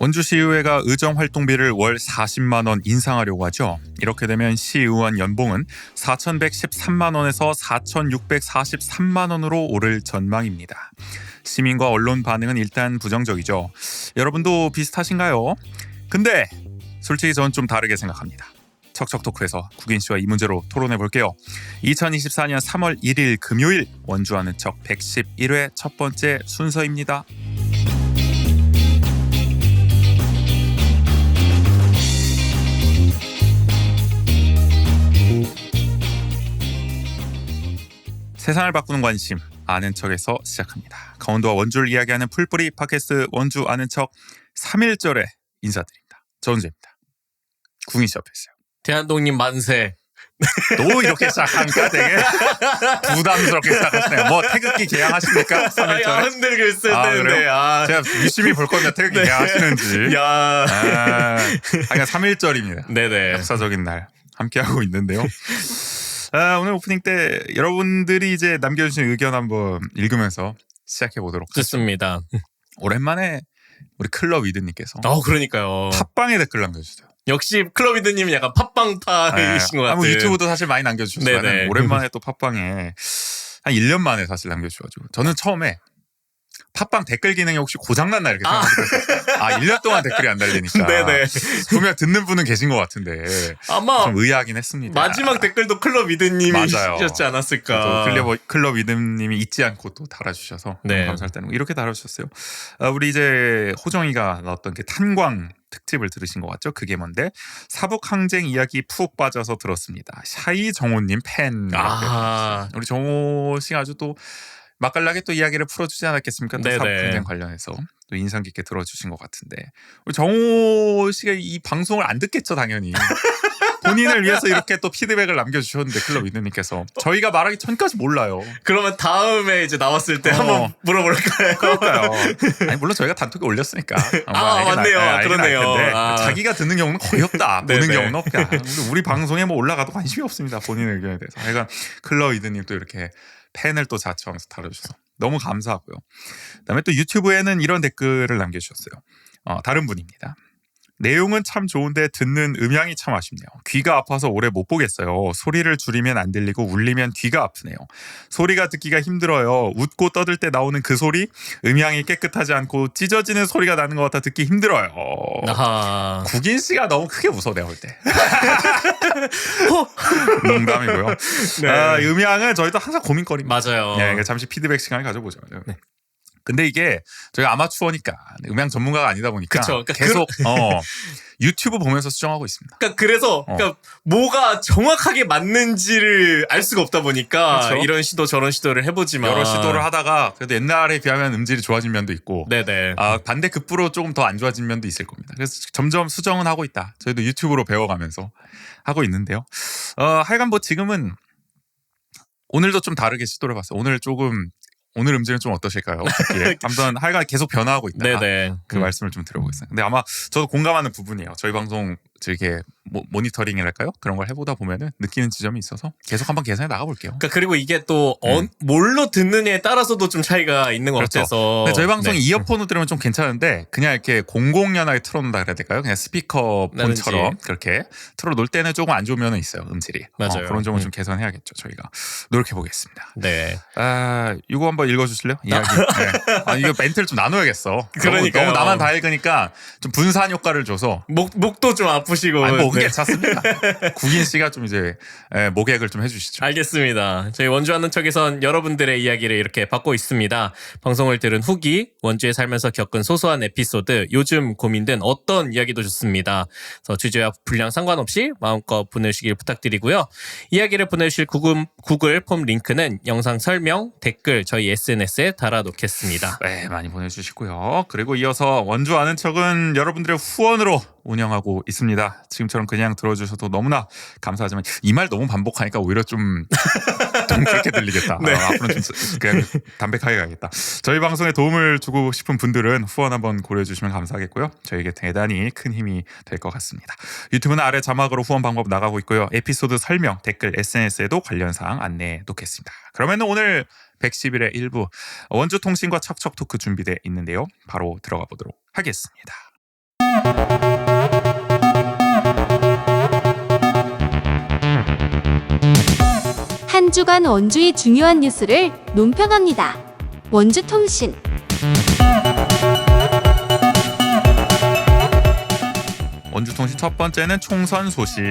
원주시의회가 의정활동비를 월 40만 원 인상하려고 하죠. 이렇게 되면 시의원 연봉은 4,113만 원에서 4,643만 원으로 오를 전망입니다. 시민과 언론 반응은 일단 부정적이죠. 여러분도 비슷하신가요? 근데 솔직히 저는 좀 다르게 생각합니다. 척척토크에서 국인 씨와 이 문제로 토론해 볼게요. 2024년 3월 1일 금요일 원주 아는 척 111회 첫 번째 순서입니다. 세상을 바꾸는 관심 아는 척에서 시작합니다. 강원도와 원주를 이야기하는 풀뿌리 팟캐스트 원주 아는 척 3일절에 인사드립니다. 전우재입니다. 궁인 씨 옆에 있어요. 대한독립 만세. 또 이렇게 시작하니까 되게 부담스럽게 시작하시네요. 뭐 태극기 개양하십니까? 3일절에? 흔들고 있어야 되는데. 제가 유심히 볼 겁니다. 태극기 개양하시는지. 하여간 3일절입니다. 네네. 역사적인 날 함께하고 있는데요. 오늘 오프닝 때 여러분들이 이제 남겨주신 의견 한번 읽으면서 시작해 보도록 하겠습니다. 좋습니다. 오랜만에 우리 클럽 위드님께서 그러니까요. 팟빵에 댓글 남겨주세요. 역시 클럽이드님은 약간 팟빵파이신 것 같아요. 뭐 유튜브도 사실 많이 남겨주셨지만 오랜만에 또 팟빵에 한 1년 만에 사실 남겨주셔가지고 저는 처음에 팟빵 댓글 기능이 혹시 고장났나 이렇게 생각했어요. 1년 동안 댓글이 안 달리니까. 네네. 분명 듣는 분은 계신 것 같은데 아마 좀 의아하긴 했습니다. 마지막 댓글도 클럽이드님이 주셨지 않았을까. 클럽이드님이 잊지 않고 또 달아주셔서 감사할 때는 이렇게 달아주셨어요. 우리 이제 호정이가 나왔던 그 탄광 특집을 들으신 것 같죠? 그게 뭔데? 사북 항쟁 이야기 푹 빠져서 들었습니다. 샤이 정호님 팬. 우리 정호 씨가 아주 또 맛깔나게 또 이야기를 풀어주지 않았겠습니까? 또 사북 항쟁 관련해서 또 인상 깊게 들어주신 것 같은데 우리 정호 씨가 이 방송을 안 듣겠죠, 당연히. 본인을 위해서 이렇게 또 피드백을 남겨주셨는데 클럽 이누님께서 저희가 말하기 전까지 몰라요. 그러면 다음에 이제 나왔을 때 한번 물어볼까요? 그럴까요? 아니 물론 저희가 단톡에 올렸으니까. 맞네요. 그러네요. 자기가 듣는 경우는 거의 없다. 보는 경우는 없다. 우리 방송에 뭐 올라가도 관심이 없습니다. 본인 의견에 대해서. 하여간 클럽 이누님 또 이렇게 팬을 또 자처하면서 다뤄주셔서 너무 감사하고요. 그다음에 또 유튜브에는 이런 댓글을 남겨주셨어요. 다른 분입니다. 내용은 참 좋은데 듣는 음향이 참 아쉽네요. 귀가 아파서 오래 못 보겠어요. 소리를 줄이면 안 들리고 울리면 귀가 아프네요. 소리가 듣기가 힘들어요. 웃고 떠들 때 나오는 그 소리 음향이 깨끗하지 않고 찢어지는 소리가 나는 것 같아 듣기 힘들어요. 국인 씨가 너무 크게 웃어 내가 볼 때. 농담이고요. 음향은 저희도 항상 고민거리입니다. 맞아요. 잠시 피드백 시간을 가져보죠. 근데 이게 저희가 아마추어니까 음향 전문가가 아니다 보니까 계속 유튜브 보면서 수정하고 있습니다. 그래서 뭐가 정확하게 맞는지를 알 수가 없다 보니까 이런 시도 저런 시도를 해보지만 여러 시도를 하다가 그래도 옛날에 비하면 음질이 좋아진 면도 있고 반대 급부로 조금 더 안 좋아진 면도 있을 겁니다. 그래서 점점 수정은 하고 있다. 저희도 유튜브로 배워가면서 하고 있는데요. 하여간 뭐 지금은 오늘도 좀 다르게 시도를 해봤어요. 오늘 음질은 좀 어떠실까요? 아무튼 하여간 계속 변화하고 있다. 그 말씀을 좀 드려보겠습니다. 근데 아마 저도 공감하는 부분이에요. 저희 방송 이렇게 모니터링이랄까요? 그런 걸 해보다 보면은 느끼는 지점이 있어서 계속 한번 개선해 나가볼게요. 그리고 이게 또 뭘로 듣느냐에 따라서도 좀 차이가 있는 것 같아서. 근데 저희 방송이 이어폰으로 들으면 좀 괜찮은데 그냥 이렇게 공공연하게 틀어놓는다 그래야 될까요? 그냥 스피커폰처럼 그렇게 틀어놓을 때는 조금 안 좋은 면은 있어요. 음질이. 맞아요. 그런 점을 좀 개선해야겠죠. 저희가 노력해보겠습니다. 네. 이거 한번 읽어주실래요? 이야기. 이거 멘트를 좀 나눠야겠어. 그러니까요. 너무 나만 다 읽으니까 좀 분산 효과를 줘서 목도 좀 아프시고. 목은 괜찮습니다. 국인 씨가 좀 이제 목액을 좀 해주시죠. 알겠습니다. 저희 원주 아는 척에선 여러분들의 이야기를 이렇게 받고 있습니다. 방송을 들은 후기, 원주에 살면서 겪은 소소한 에피소드, 요즘 고민된 어떤 이야기도 좋습니다. 그래서 주제와 분량 상관없이 마음껏 보내주시길 부탁드리고요. 이야기를 보내주실 구글 폼 링크는 영상 설명, 댓글 저희 SNS에 달아놓겠습니다. 네, 많이 보내주시고요. 그리고 이어서 원주 아는 척은 여러분들의 후원으로 운영하고 있습니다. 지금처럼 그냥 들어주셔도 너무나 감사하지만 이 말 너무 반복하니까 오히려 좀 그렇게 들리겠다. 앞으로는 좀 그냥 담백하게 가야겠다. 저희 방송에 도움을 주고 싶은 분들은 후원 한번 고려해주시면 감사하겠고요. 저에게 대단히 큰 힘이 될 것 같습니다. 유튜브는 아래 자막으로 후원 방법 나가고 있고요. 에피소드 설명, 댓글, SNS에도 관련 사항 안내해 놓겠습니다. 그러면 오늘 111의 일부 원주 통신과 척척토크 준비되어 있는데요. 바로 들어가 보도록 하겠습니다. 한 주간 원주의 중요한 뉴스를 논평합니다. 원주통신. 원주통신 첫 번째는 총선 소식.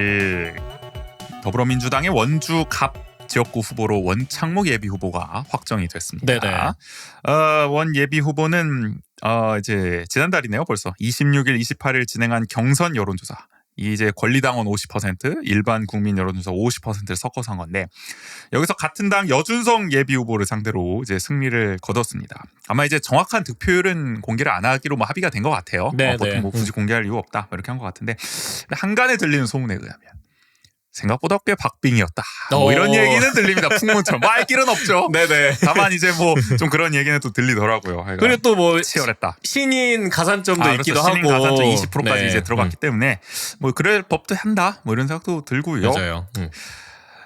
더불어민주당의 원주 갑 지역구 후보로 원창목 예비 후보가 확정이 됐습니다. 네네. 원 예비 후보는 이제 지난달이네요. 벌써 26일, 28일 진행한 경선 여론조사. 이제 권리당원 50%, 일반 국민 여론조사 50%를 섞어서 한 건데 여기서 같은 당 여준석 예비 후보를 상대로 이제 승리를 거뒀습니다. 아마 이제 정확한 득표율은 공개를 안 하기로 뭐 합의가 된 것 같아요. 네, 보통 네. 뭐 굳이 공개할 이유 없다 이렇게 한 것 같은데 한간에 들리는 소문에 의하면 생각보다 꽤 박빙이었다. 뭐 이런 얘기는 들립니다. 풍문처럼. 뭐 알 길은 없죠. 네네. 다만 이제 뭐 좀 그런 얘기는 또 들리더라고요. 그리고 또 뭐 치열했다. 신인 가산점도 그렇죠. 있기도 신인 하고 가산점 20%까지 네. 이제 들어갔기 때문에 뭐 그럴 법도 한다. 뭐 이런 생각도 들고요. 맞아요.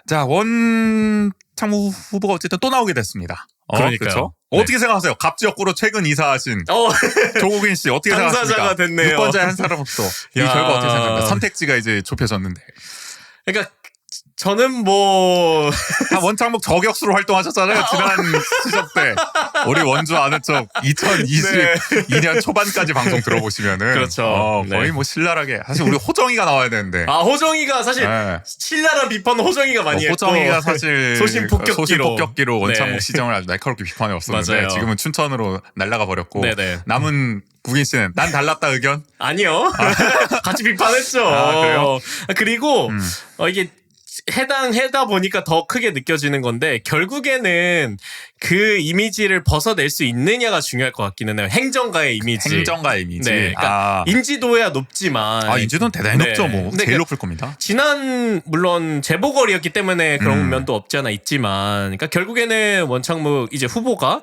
자, 원창무 후보가 어쨌든 또 나오게 됐습니다. 그러니까요. 그렇죠? 네. 어떻게 생각하세요? 갑지역구로 최근 이사하신 조국인 씨 어떻게 당사자가 생각하십니까? 됐네요. 6번째 한 사람으로서 이 야. 결과 어떻게 생각합니까? 선택지가 이제 좁혀졌는데. 그러니까 저는 뭐 원창목 저격수로 활동하셨잖아요. 지난 시적 때. 우리 원주 아는 척 2022년 초반까지 방송 들어보시면은 그렇죠. 거의 네. 뭐 신랄하게 사실 우리 호정이가 나와야 되는데. 호정이가 사실 네. 신랄한 비판은 호정이가 많이 했고 호정이가 사실 소신 폭격기로 원창목 네. 시정을 아주 날카롭게 비판해 왔었는데 맞아요. 지금은 춘천으로 날아가 버렸고 네네. 남은 국인 씨는 난 달랐다 의견? 아니요. 같이 비판했죠. 그래요? 그리고 이게 해당하다 보니까 더 크게 느껴지는 건데 결국에는 그 이미지를 벗어낼 수 있느냐가 중요할 것 같기는 해요. 행정가의 이미지. 행정가의 이미지. 네, 그러니까 인지도야 높지만 인지도는 대단히 네. 높죠. 뭐 근데 제일 그 높을 겁니다. 지난 물론 재보궐이었기 때문에 그런 면도 없지 않아 있지만 그러니까 결국에는 원창무 이제 후보가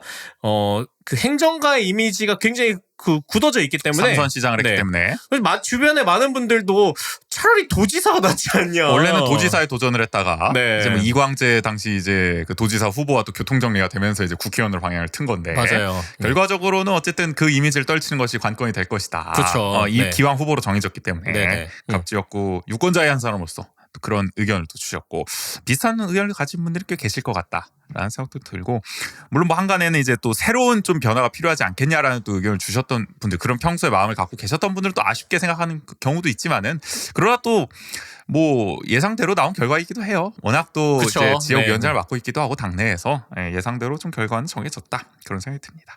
그 행정가의 이미지가 굉장히 그 굳어져 있기 때문에 삼선 시장을 했기 네. 때문에 그래서 주변에 많은 분들도 차라리 도지사가 낫지 않냐. 원래는 도지사에 도전을 했다가 네. 이제 뭐 이광재 당시 이제 그 도지사 후보와 또 교통 정리가 되면서 이제 국회의원으로 방향을 튼 건데 맞아요. 결과적으로는 어쨌든 그 이미지를 떨치는 것이 관건이 될 것이다. 그쵸. 이 네. 기왕 후보로 정해졌기 때문에 네네. 갑지였고 유권자의 한 사람으로서 또 그런 의견을 또 주셨고 비슷한 의견을 가진 분들이 꽤 계실 것 같다라는 생각도 들고 물론 뭐 한간에는 이제 또 새로운 좀 변화가 필요하지 않겠냐라는 또 의견을 주셨던 분들 그런 평소에 마음을 갖고 계셨던 분들도 아쉽게 생각하는 경우도 있지만은 그러나 또 뭐 예상대로 나온 결과이기도 해요. 워낙 또 그쵸. 이제 지역 네. 위원장을 맡고 있기도 하고 당내에서 예상대로 좀 결과는 정해졌다 그런 생각이 듭니다.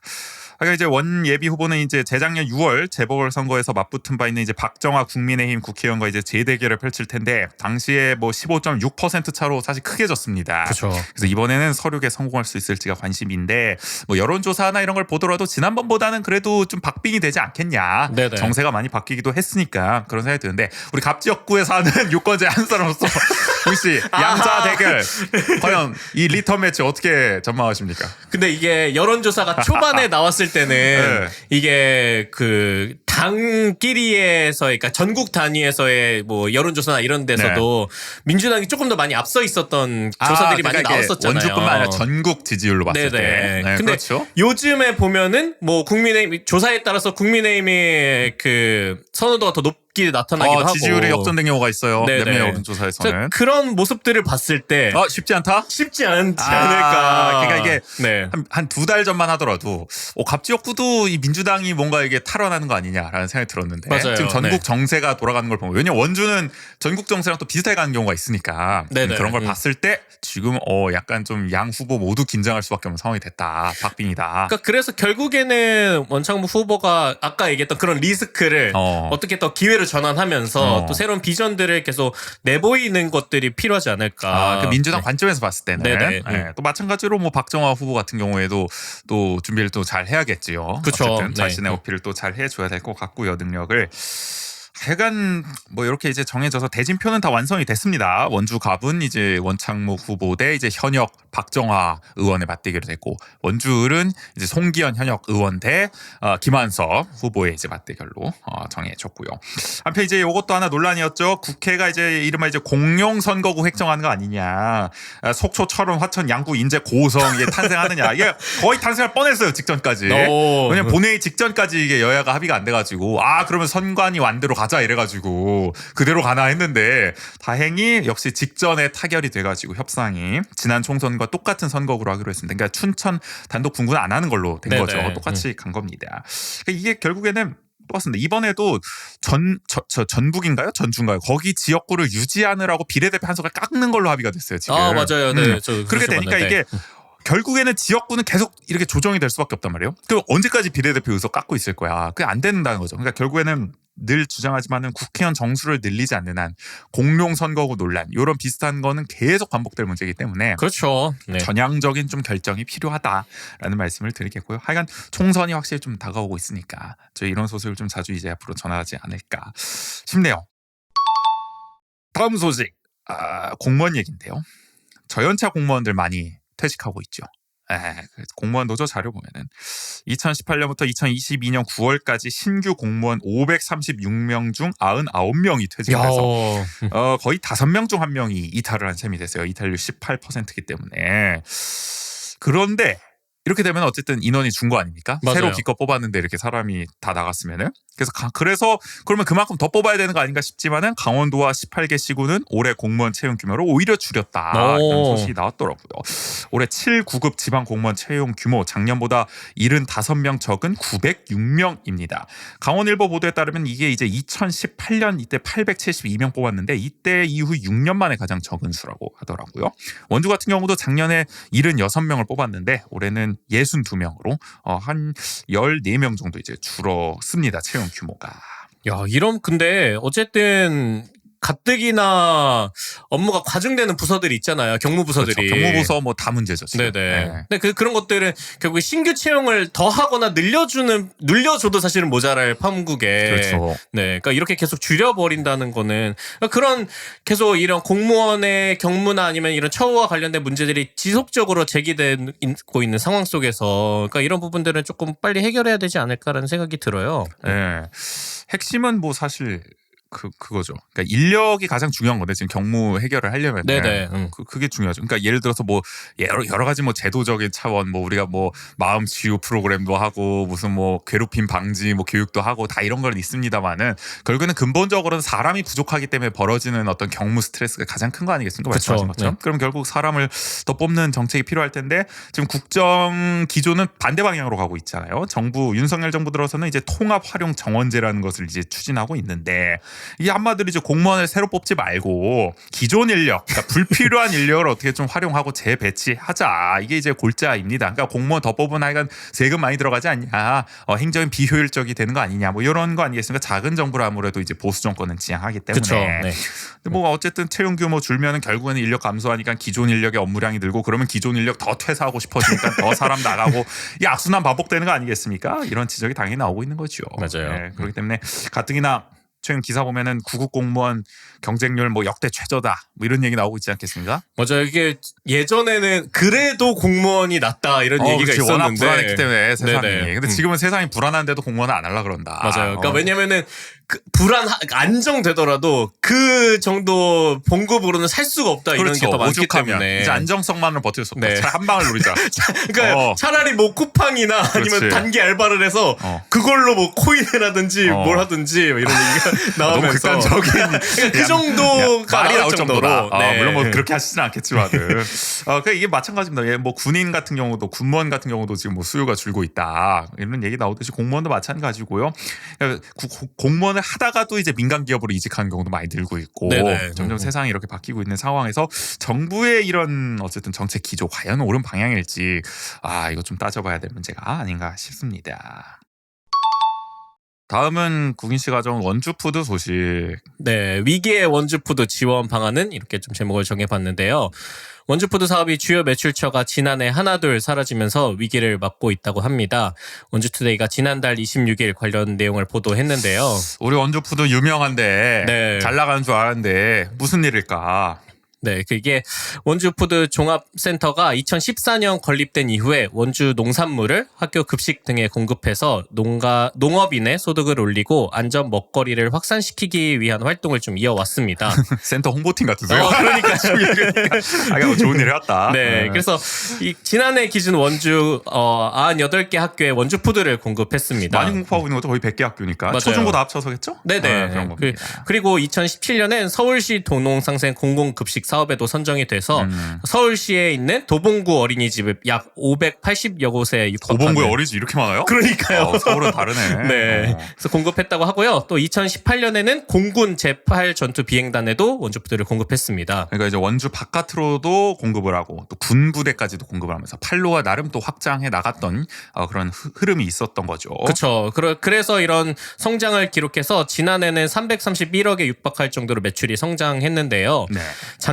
그러니까 이제 원 예비 후보는 이제 재작년 6월 재보궐선거에서 맞붙은 바 있는 이제 박정아 국민의힘 국회의원과 이제 재대결을 펼칠 텐데 당시에 뭐 15.6% 차로 사실 크게 졌습니다. 그렇죠. 그래서 이번에는 서륙에 성공할 수 있을지가 관심인데 뭐 여론조사나 이런 걸 보더라도 지난번보다는 그래도 좀 박빙이 되지 않겠냐. 네네. 정세가 많이 바뀌기도 했으니까 그런 생각이 드는데 우리 갑지역구에 사는 유권자 한 사람으로서 혹시 양자 대결 과연 이 리턴 매치 어떻게 전망하십니까? 근데 이게 여론조사가 초반에 나왔을 때는 네. 이게 그 당끼리에서 그러니까 전국 단위에서의 뭐 여론조사나 이런 데서도 민주당이 조금 더 많이 앞서 있었던 조사들이 많이 그러니까 이게 나왔었잖아요. 원주뿐만 아니라 전국 지지율로 봤을 네네. 때. 네, 근데 그렇죠. 요즘에 보면은 뭐 국민의힘 조사에 따라서 국민의힘의 그 선호도가 더 높게 나타나기도 하고 지지율이 역전된 경우가 있어요. 네네. 몇몇 여론조사에서는. 그런 모습들을 봤을 때 쉽지 않다? 쉽지 않지 않을까. 그러니까 이게 네. 한 두 달 전만 하더라도 갑지역구도 이 민주당이 뭔가 이게 탈환하는 거 아니냐라는 생각이 들었는데 맞아요. 지금 전국 네. 정세가 돌아가는 걸 보면 왜냐면 원주는 전국 정세랑 또 비슷하게 가는 경우가 있으니까 네네. 그런 걸 봤을 때 지금 약간 좀 양 후보 모두 긴장할 수밖에 없는 상황이 됐다. 박빙이다. 그러니까 그래서 결국에는 원창무 후보가 아까 얘기했던 그런 리스크를 어떻게 더 기회로 전환하면서 또 새로운 비전들을 계속 내보이는 것들이 필요하지 않을까. 그 민주당 네. 관점에서 봤을 때는 네네. 또 마찬가지로 뭐 박정아 후보 같은 경우에도 또 준비를 또 잘 해야겠지요. 그쵸. 어쨌든 네. 자신의 어필을 또 잘 해줘야 될 것 같고요. 능력을 하여간 뭐 이렇게 이제 정해져서 대진표는 다 완성이 됐습니다. 원주 갑은 이제 원창목 후보 대 이제 현역 박정화 의원의 맞대결이 됐고, 원주을은 이제 송기현 현역 의원 대 김한석 후보의 이제 맞대결로 정해졌고요. 한편 이제 이것도 하나 논란이었죠. 국회가 이제 이른바 이제 공룡 선거구 획정하는 거 아니냐. 속초, 철원, 화천, 양구, 인제, 고성 이게 탄생하느냐. 이게 거의 탄생할 뻔했어요. 직전까지. 왜냐면 본회의 직전까지 이게 여야가 합의가 안 돼가지고 그러면 선관위 완대로 가자 이래가지고 그대로 가나 했는데, 다행히 역시 직전에 타결이 돼가지고 협상이 지난 총선과 똑같은 선거구로 하기로 했습니다. 그러니까 춘천 단독 분구는 안 하는 걸로 된 네네. 거죠. 똑같이 간 겁니다. 그러니까 이게 결국에는 똑같습니다. 이번에도 전북인가요? 전주인가요? 거기 지역구를 유지하느라고 비례대표 한석을 깎는 걸로 합의가 됐어요. 지금. 맞아요. 네. 그렇게 되니까 이게 결국에는 지역구는 계속 이렇게 조정이 될 수밖에 없단 말이에요. 그럼 언제까지 비례대표 의석 깎고 있을 거야? 그게 안 된다는 거죠. 그러니까 결국에는 늘 주장하지만은 국회의원 정수를 늘리지 않는 한 공룡 선거구 논란, 이런 비슷한 거는 계속 반복될 문제이기 때문에 그렇죠. 네. 전향적인 좀 결정이 필요하다라는 말씀을 드리겠고요. 하여간 총선이 확실히 좀 다가오고 있으니까 저희 이런 소식을 좀 자주 이제 앞으로 전하지 않을까 싶네요. 다음 소식, 공무원 얘기인데요. 저연차 공무원들 많이 퇴직하고 있죠. 공무원 노조 자료 보면은 2018년부터 2022년 9월까지 신규 공무원 536명 중 99명이 퇴직을 해서 거의 5명 중 1명이 이탈을 한 셈이 됐어요. 이탈률 18%이기 때문에. 그런데 이렇게 되면 어쨌든 인원이 준 거 아닙니까? 맞아요. 새로 기껏 뽑았는데 이렇게 사람이 다 나갔으면은. 그래서 그러면 그만큼 더 뽑아야 되는 거 아닌가 싶지만은 강원도와 18개 시군은 올해 공무원 채용 규모를 오히려 줄였다. 이런 소식이 나왔더라고요. 올해 7, 9급 지방 공무원 채용 규모 작년보다 75명 적은 906명입니다. 강원일보 보도에 따르면 이게 이제 2018년 이때 872명 뽑았는데 이때 이후 6년 만에 가장 적은 수라고 하더라고요. 원주 같은 경우도 작년에 76명을 뽑았는데 올해는 62명으로 한 14명 정도 이제 줄었습니다. 채용 규모가. 야, 근데 어쨌든 가뜩이나 업무가 과중되는 부서들이 있잖아요. 경무부서들이. 그렇죠. 경무부서 뭐 다 문제죠. 지금. 네네. 근데 그런 것들은 결국 신규 채용을 더 하거나 늘려줘도 사실은 모자랄 판국에. 그렇죠. 네. 그러니까 이렇게 계속 줄여버린다는 거는 그런 계속 이런 공무원의 경무나 아니면 이런 처우와 관련된 문제들이 지속적으로 제기되고 있는 상황 속에서 그러니까 이런 부분들은 조금 빨리 해결해야 되지 않을까라는 생각이 들어요. 네. 핵심은 뭐 사실 그거죠. 그러니까 인력이 가장 중요한 건데 지금 경무 해결을 하려면 네네. 그게 중요하죠. 그러니까 예를 들어서 뭐 여러 가지 뭐 제도적인 차원, 뭐 우리가 뭐 마음 치유 프로그램도 하고 무슨 뭐 괴롭힘 방지 뭐 교육도 하고 다 이런 건 있습니다만은 결국에는 근본적으로는 사람이 부족하기 때문에 벌어지는 어떤 경무 스트레스가 가장 큰 거 아니겠습니까? 말씀하신 것처럼. 네. 그럼 결국 사람을 더 뽑는 정책이 필요할 텐데 지금 국정 기조는 반대 방향으로 가고 있잖아요. 윤석열 정부 들어서는 이제 통합 활용 정원제라는 것을 이제 추진하고 있는데, 이게 한마디로 이제 공무원을 새로 뽑지 말고 기존 인력, 그러니까 불필요한 인력을 어떻게 좀 활용하고 재배치하자. 이게 이제 골자입니다. 그러니까 공무원 더 뽑으면 하여간 세금 많이 들어가지 않냐, 행정이 비효율적이 되는 거 아니냐, 뭐 이런 거 아니겠습니까? 작은 정부를 아무래도 이제 보수 정권은 지향하기 때문에. 그렇죠. 네. 근데 뭐 어쨌든 채용 규모 줄면은 결국에는 인력 감소하니까 기존 인력의 업무량이 늘고, 그러면 기존 인력 더 퇴사하고 싶어지니까 더 사람 나가고 이 악순환 반복되는 거 아니겠습니까? 이런 지적이 당연히 나오고 있는 거죠. 맞아요. 네, 그렇기 때문에 가뜩이나 최근 기사 보면은 구급 공무원 경쟁률 뭐 역대 최저다, 뭐 이런 얘기 나오고 있지 않겠습니까? 맞아요. 이게 예전에는 그래도 공무원이 낫다 이런 얘기가 그렇지. 있었는데 워낙 불안했기 때문에 세상이. 네네. 근데 지금은 세상이 불안한데도 공무원은 안 하려 그런다. 맞아요. 그러니까 왜냐면은 안정되더라도 그 정도 봉급으로는 살 수가 없다 이런 게 더 많기 오죽하면 때문에 이제 안정성만을 버틸 수 없다. 네. 한 방을 노리자. 그러니까 차라리 뭐 쿠팡이나 아니면 그렇지. 단기 알바를 해서 그걸로 뭐 코인을 하든지 뭘 하든지 이런 얘기가 너무 나오면서 극단적인 그 정도가 말이 나올 정도로. 네. 물론 뭐 그렇게 하시진 않겠지만은. 그러니까 이게 마찬가지입니다. 뭐 군인 같은 경우도, 군무원 같은 경우도 지금 뭐 수요가 줄고 있다, 이런 얘기 나오듯이 공무원도 마찬가지고요. 그러니까 공무원을 하다가도 이제 민간 기업으로 이직하는 경우도 많이 늘고 있고, 네네. 점점 세상이 이렇게 바뀌고 있는 상황에서 정부의 이런 어쨌든 정책 기조 과연 옳은 방향일지 이거 좀 따져봐야 될 문제가 아닌가 싶습니다. 다음은 국인 씨가 가져온 원주푸드 소식. 네, 위기의 원주푸드 지원 방안은 이렇게 좀 제목을 정해봤는데요. 원주푸드 사업이 주요 매출처가 지난해 하나둘 사라지면서 위기를 맞고 있다고 합니다. 원주투데이가 지난달 26일 관련 내용을 보도했는데요. 우리 원주푸드 유명한데 네. 잘 나가는 줄 알았는데 무슨 일일까? 네, 그게 원주푸드 종합센터가 2014년 건립된 이후에 원주 농산물을 학교 급식 등에 공급해서 농업인의 소득을 올리고 안전 먹거리를 확산시키기 위한 활동을 좀 이어왔습니다. 센터 홍보팀 같으세요? 그러니까요. 아, 좋은 일을 했다. 네, 그래서 지난해 기준 원주 98개 학교에 원주푸드를 공급했습니다. 많이 공급하고 있는 것도 거의 100개 학교니까. 맞아요. 초중고 다 합쳐서겠죠? 네네. 그런 겁니다. 그리고 2017년엔 서울시 도농상생 공공급식 사업에도 선정이 돼서 서울시에 있는 도봉구 어린이집 약 580여 곳에 육박하는. 도봉구에 어린이집 이렇게 많아요? 그러니까요. 서울은 다르네. 네. 그래서 공급했다고 하고요. 또 2018년에는 공군 제8 전투 비행단에도 원주푸드를 공급했습니다. 그러니까 이제 원주 바깥으로도 공급을 하고 또 군부대까지도 공급을 하면서 판로가 나름 또 확장해 나갔던 그런 흐름이 있었던 거죠. 그렇죠. 그래서 이런 성장을 기록해서 지난해는 331억에 육박할 정도로 매출이 성장했는데요. 네.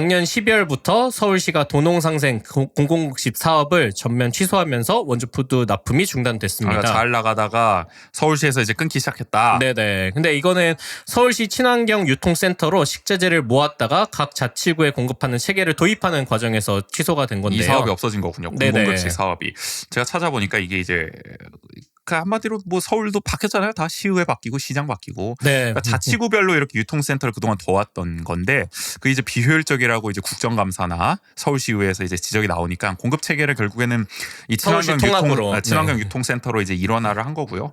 작년 12월부터 서울시가 도농상생 공공급식 사업을 전면 취소하면서 원주푸드 납품이 중단됐습니다. 그러니까 잘 나가다가 서울시에서 이제 끊기 시작했다. 네네. 근데 이거는 서울시 친환경 유통센터로 식재재를 모았다가 각 자치구에 공급하는 체계를 도입하는 과정에서 취소가 된 건데요. 이 사업이 없어진 거군요. 네네. 공공급식 사업이. 제가 찾아보니까 이게 이제 그 한마디로 뭐 서울도 바뀌었잖아요. 다 시의회 바뀌고 시장 바뀌고. 네. 그러니까 자치구별로 이렇게 유통센터를 그동안 둬왔던 건데 그 이제 비효율적이라고 이제 국정감사나 서울시의회에서 이제 지적이 나오니까 공급 체계를 결국에는 이 친환경 통합으로. 유통센터로 이제 일원화를 한 거고요.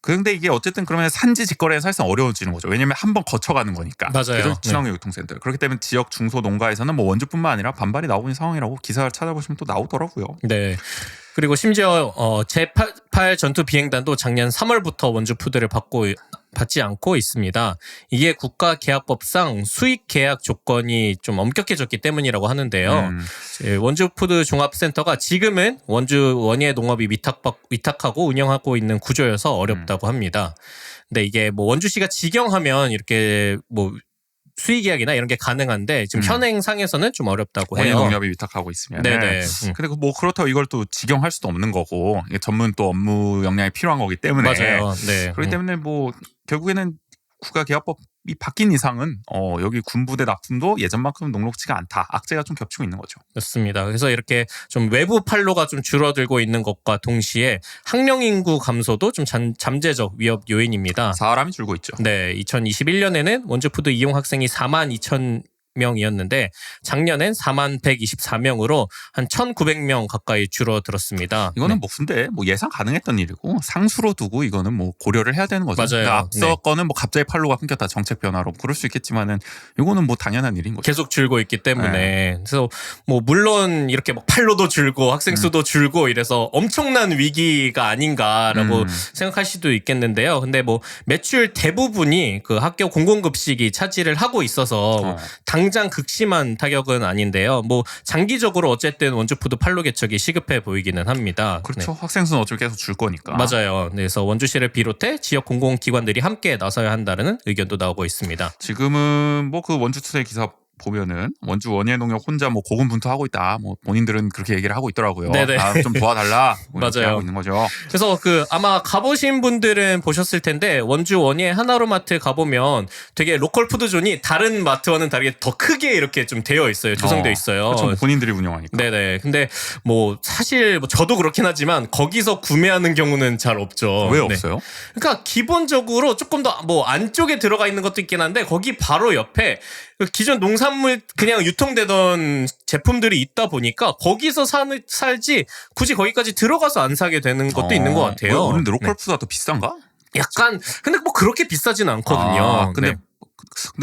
그런데 이게 어쨌든 그러면 산지 직거래는 사실상 어려워지는 거죠. 왜냐하면 한번 거쳐가는 거니까. 맞아요. 그래서 친환경 유통센터. 그렇기 때문에 지역 중소농가에서는 뭐 원주뿐만 아니라 반발이 나오고 있는 상황이라고 기사를 찾아보시면 또 나오더라고요. 네. 그리고 심지어 제8 전투 비행단도 작년 3월부터 원주푸드를 받지 않고 있습니다. 이게 국가계약법상 수익 계약 조건이 좀 엄격해졌기 때문이라고 하는데요. 원주푸드 종합센터가 지금은 원주 원예 농업이 위탁하고 운영하고 있는 구조여서 어렵다고 합니다. 근데 이게 뭐 원주시가 직영하면 이렇게 뭐 수의계약이나 이런 게 가능한데 지금 현행상에서는 좀 어렵다고 해요. 원예 농협이 위탁하고 있으면. 네네. 근데 뭐 그렇다고 이걸 또 직영할 수도 없는 거고 이게 전문 또 업무 역량이 필요한 거기 때문에. 맞아요. 네. 그렇기 때문에 뭐 결국에는 국가계약법이 바뀐 이상은 여기 군부대 납품도 예전만큼 녹록지가 않다. 악재가 좀 겹치고 있는 거죠. 그렇습니다. 그래서 이렇게 좀 외부 판로가 좀 줄어들고 있는 것과 동시에 학령 인구 감소도 좀 잠재적 위협 요인입니다. 사람이 줄고 있죠. 네, 2021년에는 원주푸드 이용 학생이 42,000명이었는데 작년엔 41,124명으로 한 1,900명 가까이 줄어들었습니다. 이거는 뭐 근데 뭐 예상 가능했던 일이고 상수로 두고 이거는 뭐 고려를 해야 되는 거죠. 맞아요. 그러니까 앞서 거는 뭐 갑자기 판로가 끊겼다 정책 변화로 그럴 수 있겠지만은 이거는 뭐 당연한 일인 거죠. 계속 줄고 있기 때문에 그래서 뭐 물론 이렇게 막 판로도 줄고 학생 수도 줄고 이래서 엄청난 위기가 아닌가라고 생각할 수도 있겠는데요. 근데 뭐 매출 대부분이 그 학교 공공급식이 차지를 하고 있어서 당장 극심한 타격은 아닌데요. 뭐 장기적으로 어쨌든 원주푸드 판로 개척이 시급해 보이기는 합니다. 그렇죠. 학생 수는 어차피 계속 줄 거니까. 맞아요. 그래서 원주시를 비롯해 지역 공공기관들이 함께 나서야 한다는 의견도 나오고 있습니다. 지금은 뭐 그 원주투데이 기사 보면은 원주 원예농협 혼자 뭐 고군분투하고 있다. 뭐 본인들은 그렇게 얘기를 하고 있더라고요. 네네. 좀 도와달라. 뭐 이렇게 맞아요. 하고 있는 거죠. 그래서 그 아마 가보신 분들은 보셨을 텐데 원주 원예 하나로마트 가보면 되게 로컬 푸드존이 다른 마트와는 다르게 더 크게 이렇게 좀 되어 있어요. 조성되어 있어요. 그렇죠. 본인들이 운영하니까. 네네. 근데 뭐 사실 뭐 저도 그렇긴 하지만 거기서 구매하는 경우는 잘 없죠. 왜 네. 없어요? 그러니까 기본적으로 조금 더 뭐 안쪽에 들어가 있는 것도 있긴 한데 거기 바로 옆에 기존 농산물 그냥 유통되던 제품들이 있다 보니까 거기서 살지 굳이 거기까지 들어가서 안 사게 되는 것도 있는 것 같아요. 그런데 로컬 푸드가 더 비싼가? 약간 근데 뭐 그렇게 비싸진 않거든요. 근데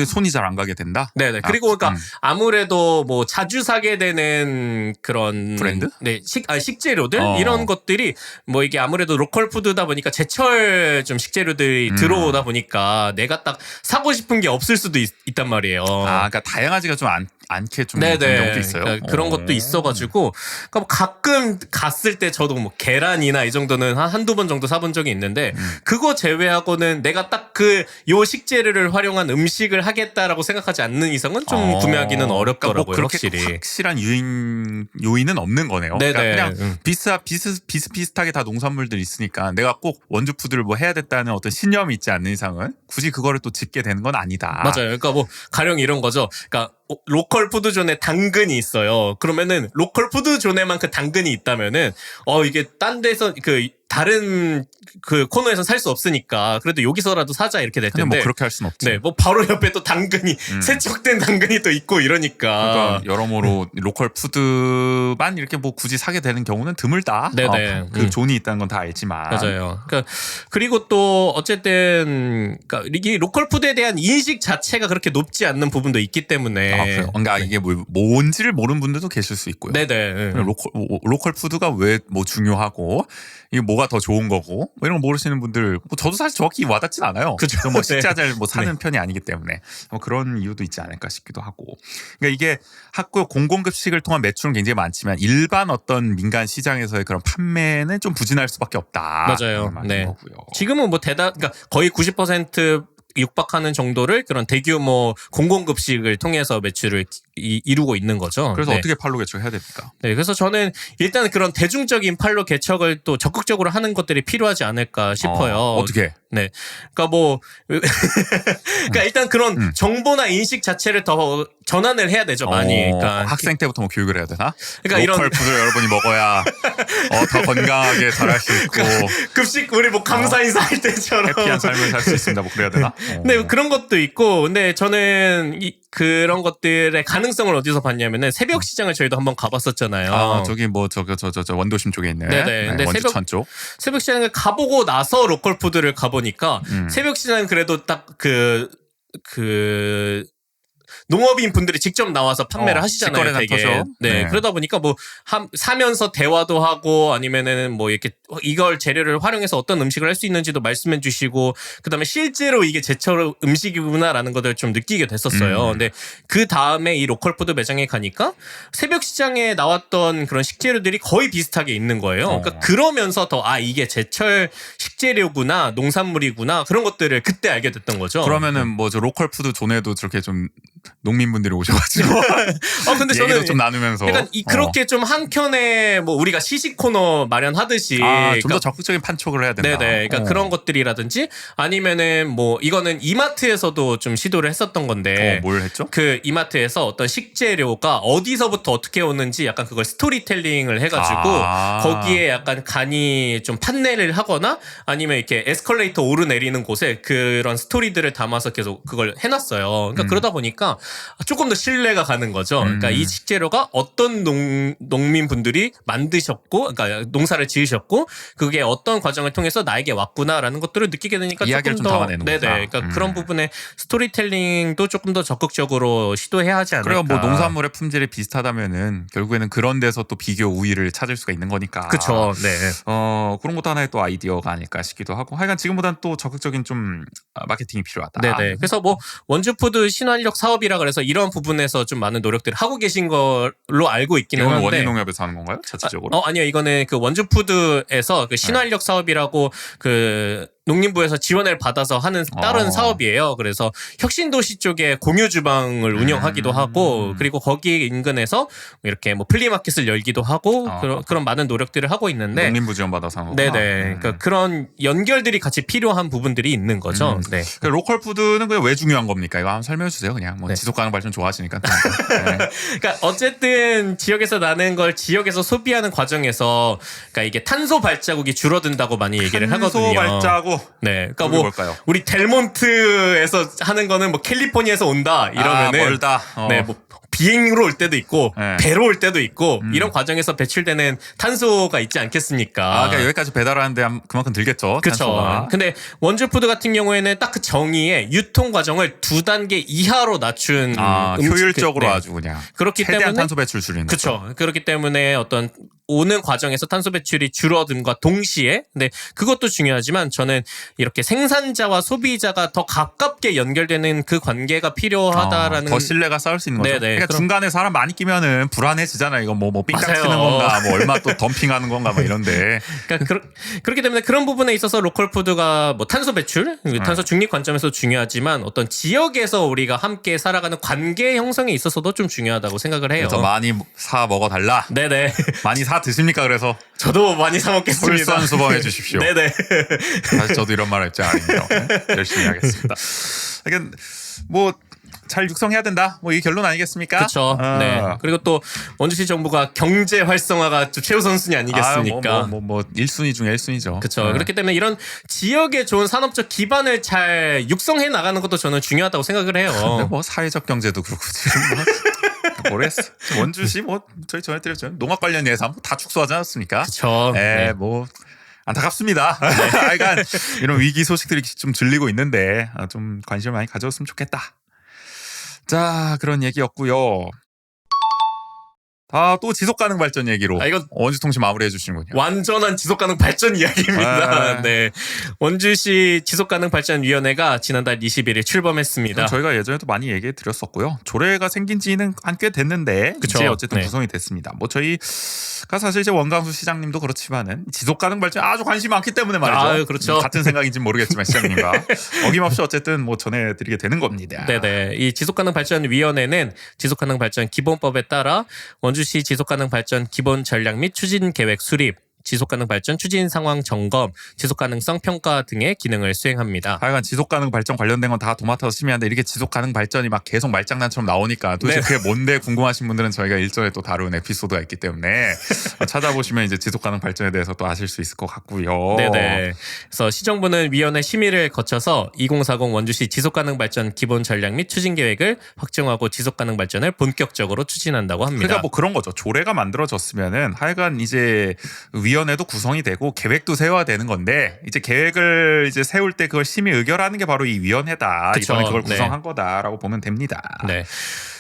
손이 잘 안 가게 된다. 네네. 그리고 그러니까 아무래도 뭐 자주 사게 되는 그런 브랜드? 네, 식재료들 이런 것들이 뭐 이게 아무래도 로컬 푸드다 보니까 제철 좀 식재료들이 들어오다 보니까 내가 딱 사고 싶은 게 없을 수도 있단 말이에요. 그러니까 다양하지가 좀 않게 좀 된 경우도 있어요. 그러니까 그런 것도 있어가지고 그러니까 뭐 가끔 갔을 때 저도 뭐 계란이나 이 정도는 한두 번 정도 사본 적이 있는데 그거 제외하고는 내가 딱 요 식재료를 활용한 음식을 하겠다라고 생각하지 않는 이상은 좀 구매하기는 어렵더라고요. 뭐 그렇게 확실히. 확실한 요인은 없는 거네요. 네네. 그러니까 그냥 비슷비슷하게 다 농산물들이 있으니까 내가 꼭 원주푸드를 뭐 해야 됐다는 어떤 신념이 있지 않는 이상은 굳이 그거를 또 짓게 되는 건 아니다. 맞아요. 그러니까 뭐 가령 이런 거죠. 그러니까 로컬 푸드존에 당근이 있어요. 그러면은 로컬 푸드존에만 그 당근이 있다면은 이게 딴 데서 그 다른 그 코너에서 살 수 없으니까 그래도 여기서라도 사자 이렇게 될 근데 텐데 뭐 그렇게 할 수는 없지. 네, 뭐 바로 옆에 또 당근이 세척된 당근이 또 있고 이러니까. 그러니까 여러모로 로컬 푸드만 이렇게 뭐 굳이 사게 되는 경우는 드물다. 네네. 그 존이 있다는 건 다 알지만. 맞아요. 그러니까 그리고 또 어쨌든 그러니까 이 로컬 푸드에 대한 인식 자체가 그렇게 높지 않는 부분도 있기 때문에. 그래요? 그러니까 이게 뭔지를 모르는 분들도 계실 수 있고요. 네네. 로컬 푸드가 왜 뭐 중요하고 이게 뭐가 더 좋은 거고 뭐 이런 거 모르시는 분들 뭐 저도 사실 정확히 와닿진 않아요. 그죠. 뭐 네. 식자재를 뭐 사는 편이 아니기 때문에 뭐 그런 이유도 있지 않을까 싶기도 하고. 그러니까 이게 학교 공공급식을 통한 매출은 굉장히 많지만 일반 어떤 민간 시장에서의 그런 판매는 좀 부진할 수밖에 없다. 맞아요. 네. 거고요. 지금은 뭐 그러니까 거의 90% 육박하는 정도를 그런 대규모 공공급식을 통해서 매출을 이루고 있는 거죠. 그래서 네. 어떻게 팔로 개척해야 됩니까? 네, 그래서 저는 일단 그런 대중적인 팔로 개척을 또 적극적으로 하는 것들이 필요하지 않을까 싶어요. 어떻게? 네, 그러니까 뭐, 그러니까 일단 그런 정보나 인식 자체를 더 전환을 해야 되죠, 많이. 그러니까 학생 때부터 뭐 교육을 해야 되나? 그러니까 로컬 푸드를 여러분이 먹어야 더 건강하게 자랄 수 있고 급식 우리 뭐 감사 인사할 때처럼 해피한 삶을 살 수 있습니다. 뭐 그래야 되나? 네, 그런 것도 있고, 근데 저는 그런 것들의 가능성을 어디서 봤냐면은 새벽 시장을 저희도 한번 가봤었잖아요. 저기 뭐 저 원도심 쪽에 있는 네네. 근데 원주천 쪽. 새벽 시장을 가보고 나서 로컬 푸드를 가보니까 새벽 시장은 그래도 딱 농업인 분들이 직접 나와서 판매를 하시잖아요. 직거래 되게. 장터죠. 네. 네. 그러다 보니까 뭐 사면서 대화도 하고 아니면은 뭐 이렇게 이걸 재료를 활용해서 어떤 음식을 할 수 있는지도 말씀해 주시고 그다음에 실제로 이게 제철 음식이구나라는 것을 좀 느끼게 됐었어요. 근데 그 다음에 이 로컬 푸드 매장에 가니까 새벽 시장에 나왔던 그런 식재료들이 거의 비슷하게 있는 거예요. 그러니까 그러면서 더 이게 제철 식재료구나, 농산물이구나 그런 것들을 그때 알게 됐던 거죠. 그러면은 뭐 저 로컬 푸드 존에도 저렇게 좀 농민분들이 오셔가지고 근데 얘기도 저는 좀 나누면서 약간 그렇게 좀 한켠에 뭐 우리가 시식 코너 마련하듯이 좀 더 적극적인 판촉을 해야 된다. 네네. 그러니까 그런 것들이라든지 아니면은 뭐 이거는 이마트에서도 좀 시도를 했었던 건데 뭘 했죠? 그 이마트에서 어떤 식재료가 어디서부터 어떻게 오는지 약간 그걸 스토리텔링을 해가지고 거기에 약간 간이 좀 판넬을 하거나 아니면 이렇게 에스컬레이터 오르내리는 곳에 그런 스토리들을 담아서 계속 그걸 해놨어요. 그러니까 그러다 보니까 조금 더 신뢰가 가는 거죠. 그러니까 이 식재료가 어떤 농민분들이 만드셨고, 그러니까 농사를 지으셨고, 그게 어떤 과정을 통해서 나에게 왔구나라는 것들을 느끼게 되니까 이야기를 조금 좀 더 담아내는 네네. 거구나. 그러니까 그런 부분에 스토리텔링도 조금 더 적극적으로 시도해야 하지 않을까. 그래요. 뭐 농산물의 품질이 비슷하다면은 결국에는 그런 데서 또 비교 우위를 찾을 수가 있는 거니까. 그렇죠. 네. 그런 것도 하나의 또 아이디어가 아닐까 싶기도 하고. 하여간 지금보다는 또 적극적인 좀 마케팅이 필요하다. 네네. 그래서 뭐 원주푸드 신환력 사업이라 그래서 이런 부분에서 좀 많은 노력들을 하고 계신 걸로 알고 있기는 이건 한데. 원예농협에서 하는 건가요? 자체적으로? 아니요. 이거는 그 원주푸드에서 그 신활력 사업이라고 그 농림부에서 지원을 받아서 하는 다른 사업이에요. 그래서 혁신도시 쪽에 공유 주방을 운영하기도 하고 그리고 거기 인근에서 이렇게 뭐 플리마켓을 열기도 하고 그런 많은 노력들을 하고 있는데 농림부 지원 받아서 하는 거구나. 네네. 그러니까 그런 연결들이 같이 필요한 부분들이 있는 거죠. 네. 그 로컬 푸드는 그냥 왜 중요한 겁니까? 이거 한번 설명해 주세요. 그냥 뭐 네. 지속 가능 발전 좋아하시니까. 네. 그러니까 어쨌든 지역에서 나는 걸 지역에서 소비하는 과정에서 그러니까 이게 탄소 발자국이 줄어든다고 많이 얘기를 하거든요. 탄소 발자국. 네, 그러니까 그게 뭐 뭘까요? 우리 델몬트에서 하는 거는 뭐 캘리포니아에서 온다 이러면은 멀다. 네, 뭐 비행으로 올 때도 있고 네. 배로 올 때도 있고 이런 과정에서 배출되는 탄소가 있지 않겠습니까? 그러니까 여기까지 배달하는데 그만큼 들겠죠. 그렇죠. 탄소가. 근데 원주푸드 같은 경우에는 딱 그 정의에 유통 과정을 2단계 이하로 낮춘 효율적으로 네. 아주 그냥 그렇기 최대한 때문에 탄소 배출 줄이는 그렇죠. 그렇기 때문에 어떤 오는 과정에서 탄소 배출이 줄어듦과 동시에 근데 그것도 중요하지만 저는 이렇게 생산자와 소비자가 더 가깝게 연결되는 그 관계가 필요하다라는 더 신뢰가 쌓을 수 있는 거죠. 네네. 그러니까 그럼- 중간에 사람 많이 끼면은 불안해지잖아요. 이거 뭐 삥땅 맞아요. 치는 건가, 뭐 얼마 또 덤핑하는 건가, 막 이런데. 그러니까 그렇기 때문에 그런 부분에 있어서 로컬 푸드가 뭐 탄소 배출, 탄소 중립 관점에서 중요하지만 어떤 지역에서 우리가 함께 살아가는 관계 형성에 있어서도 좀 중요하다고 생각을 해요. 그래서 많이 사 먹어달라. 네네. 많이 사 드십니까? 그래서 저도 많이 사 먹겠습니다. 솔선수범해 주십시오. 네네. 사실 저도 이런 말 할 줄 아니에요. 열심히 하겠습니다. 그러니까 뭐 잘 육성해야 된다. 뭐 이 결론 아니겠습니까? 그렇죠. 네. 그리고 또 원주시 정부가 경제 활성화가 좀 최우선순위 아니겠습니까? 뭐 1순위 중에 1순위죠. 그렇죠. 그렇기 때문에 이런 지역에 좋은 산업적 기반을 잘 육성해 나가는 것도 저는 중요하다고 생각을 해요. 근데 뭐 사회적 경제도 그렇고 지금 뭐 모르겠어. 원주시 뭐 저희 전해드렸죠. 농업 관련 예산 다 축소하지 않았습니까? 그렇죠. 네, 뭐 안타깝습니다. 하여간 이런 위기 소식들이 좀 들리고 있는데 좀 관심을 많이 가져줬으면 좋겠다. 자, 그런 얘기였고요. 또 지속 가능 발전 얘기로 이건 원주통신 마무리해 주시는군요. 완전한 지속가능 발전 이야기입니다. 네, 원주시 지속가능 발전위원회가 지난달 21일 출범했습니다. 저희가 예전에도 많이 얘기해 드렸었고요. 조례가 생긴 지는 한 꽤 됐는데 그쵸. 이제 어쨌든 네. 구성이 됐습니다. 뭐 저희가 사실 이제 원광수 시장님도 그렇지만은 지속 가능 발전 아주 관심이 많기 때문에 말이죠. 아유, 그렇죠. 같은 생각인지는 모르겠지만 시장님과 어김없이 어쨌든 뭐 전해드리게 되는 겁니다. 네네. 이 지속가능 발전위원회는 지속가능 발전 기본법에 따라 원주시 지속가능 발전 기본 전략 및 추진 계획 수립, 지속가능 발전 추진 상황 점검, 지속가능성 평가 등의 기능을 수행합니다. 하여간 지속가능 발전 관련된 건 다 도맡아서 심의하는데 이렇게 지속가능 발전이 막 계속 말장난처럼 나오니까 도대체 네. 그게 뭔데 궁금하신 분들은 저희가 일전에 또 다룬 에피소드가 있기 때문에 찾아보시면 이제 지속가능 발전에 대해서 또 아실 수 있을 것 같고요. 네네. 그래서 시정부는 위원회 심의를 거쳐서 2040 원주시 지속가능 발전 기본 전략 및 추진 계획을 확정하고 지속가능 발전을 본격적으로 추진한다고 합니다. 그러니까 뭐 그런 거죠. 조례가 만들어졌으면은 하여간 이제 위원회도 구성이 되고 계획도 세워야 되는 건데 이제 계획을 이제 세울 때 그걸 심의 의결하는 게 바로 이 위원회다. 그쵸. 이번에 그걸 네. 구성한 거다라고 보면 됩니다. 네.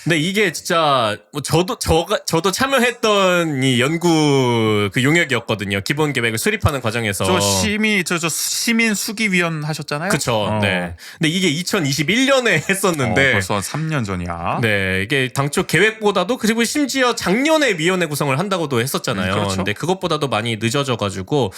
근데 이게 진짜 뭐 저도 참여했던 이 연구 그 용역이었거든요. 기본 계획을 수립하는 과정에서. 저 시민 수기위원 하셨잖아요. 그렇죠. 네. 근데 이게 2021년에 했었는데 벌써 한 3년 전이야. 네, 이게 당초 계획보다도 그리고 심지어 작년에 위원회 구성을 한다고도 했었잖아요. 그렇죠. 근데 그것보다도 많이 늦어져가지고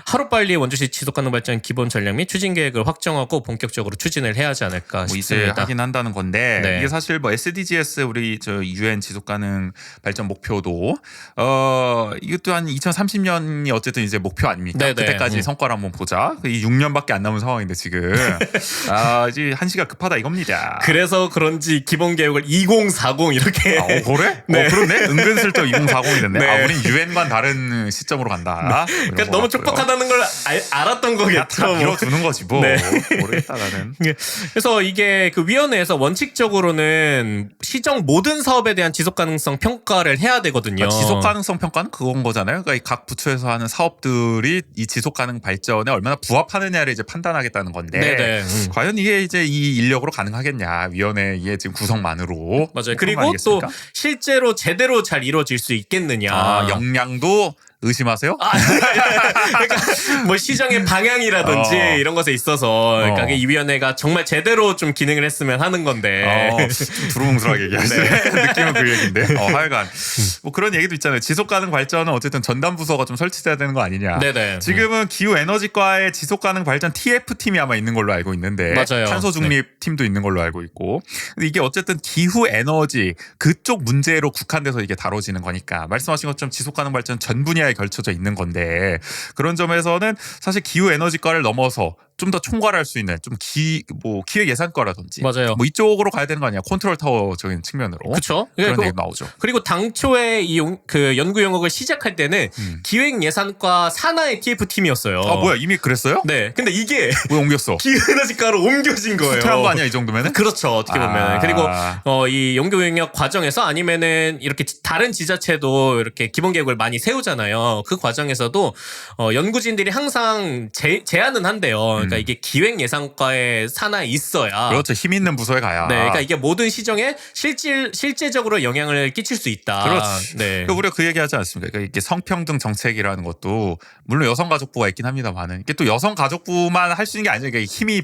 하루빨리 원주시 지속가능 발전 기본 전략 및 추진 계획을 확정하고 본격적으로 추진을 해야 하지 않을까 뭐 이제 싶습니다. 하긴 한다는 건데 네. 이게 사실 뭐 SDGs 우리 저 UN 지속가능 발전 목표도 이것도 한 2030년이 어쨌든 이제 목표 아닙니까? 네네. 그때까지 성과를 한번 보자. 이 6년밖에 안 남은 상황인데 지금 이제 한시가 급하다 이겁니다. 그래서 그런지 기본 계획을 2040 이렇게 그래? 네. 그렇네. 은근슬쩍 2040이 됐네. 네. 우린 유엔과는 다른 시점으로 간다. 그러니까 너무 촉박하다는 걸 알았던 거겠죠. 다 뭐. 밀어두는 거지 뭐. 네. 모르겠다 나는. 그래서 이게 그 위원회에서 원칙적으로는 시정 모든 사업에 대한 지속 가능성 평가를 해야 되거든요. 그러니까 지속 가능성 평가는 그건 거잖아요. 그러니까 이 각 부처에서 하는 사업들이 이 지속 가능 발전에 얼마나 부합하느냐를 이제 판단하겠다는 건데 네네. 과연 이게 이제 이 인력으로 가능하겠냐 위원회의 지금 구성만으로 맞아요. 그런 거 그리고 또 아니겠습니까? 실제로 제대로 잘 이루어질 수 있겠느냐. 역량도 의심하세요? 그러니까 뭐 시정의 방향이라든지 이런 것에 있어서 그러니까 이 위원회가 정말 제대로 좀 기능을 했으면 하는 건데. 좀 두루뭉술하게 얘기하시네. 느낌은 그 얘기인데. 하여간 뭐 그런 얘기도 있잖아요. 지속 가능 발전은 어쨌든 전담 부서가 좀 설치돼야 되는 거 아니냐. 네네. 지금은 기후 에너지과의 지속 가능 발전 TF 팀이 아마 있는 걸로 알고 있는데 맞아요. 탄소 중립 팀도 있는 걸로 알고 있고. 근데 이게 어쨌든 기후 에너지 그쪽 문제로 국한돼서 이게 다뤄지는 거니까 말씀하신 것처럼 지속 가능 발전 전 분야에 걸쳐져 있는 건데 그런 점에서는 사실 기후 에너지과를 넘어서 좀 더 총괄할 수 있는 좀 기획 예산과라든지 맞아요. 뭐 이쪽으로 가야 되는 거 아니야? 컨트롤 타워적인 측면으로. 그렇죠. 그런 얘기 나오죠. 그리고 당초에 그 연구 영역을 시작할 때는 기획 예산과 산하의 TF 팀이었어요. 뭐야 이미 그랬어요? 네. 근데 이게 왜 옮겼어? 기후에너지과로 옮겨진 거예요. 후퇴한 거 아니야 이 정도면은? 그렇죠. 어떻게 보면. 그리고 이 연구 영역 과정에서 아니면은 이렇게 다른 지자체도 이렇게 기본 계획을 많이 세우잖아요. 그 과정에서도 연구진들이 항상 제안은 한대요. 그러니까 그러니까 이게 기획예산과에 산하에 있어야 그렇죠. 힘 있는 부서에 가야. 네, 그러니까 이게 모든 시정에 실제적으로 영향을 끼칠 수 있다. 그렇지. 네. 그러니까 우리가 그 얘기하지 않습니까? 그러니까 이게 성평등 정책이라는 것도 물론 여성가족부가 있긴 합니다만은 이게 또 여성가족부만 할 수 있는 게 아니죠. 그러니까 힘이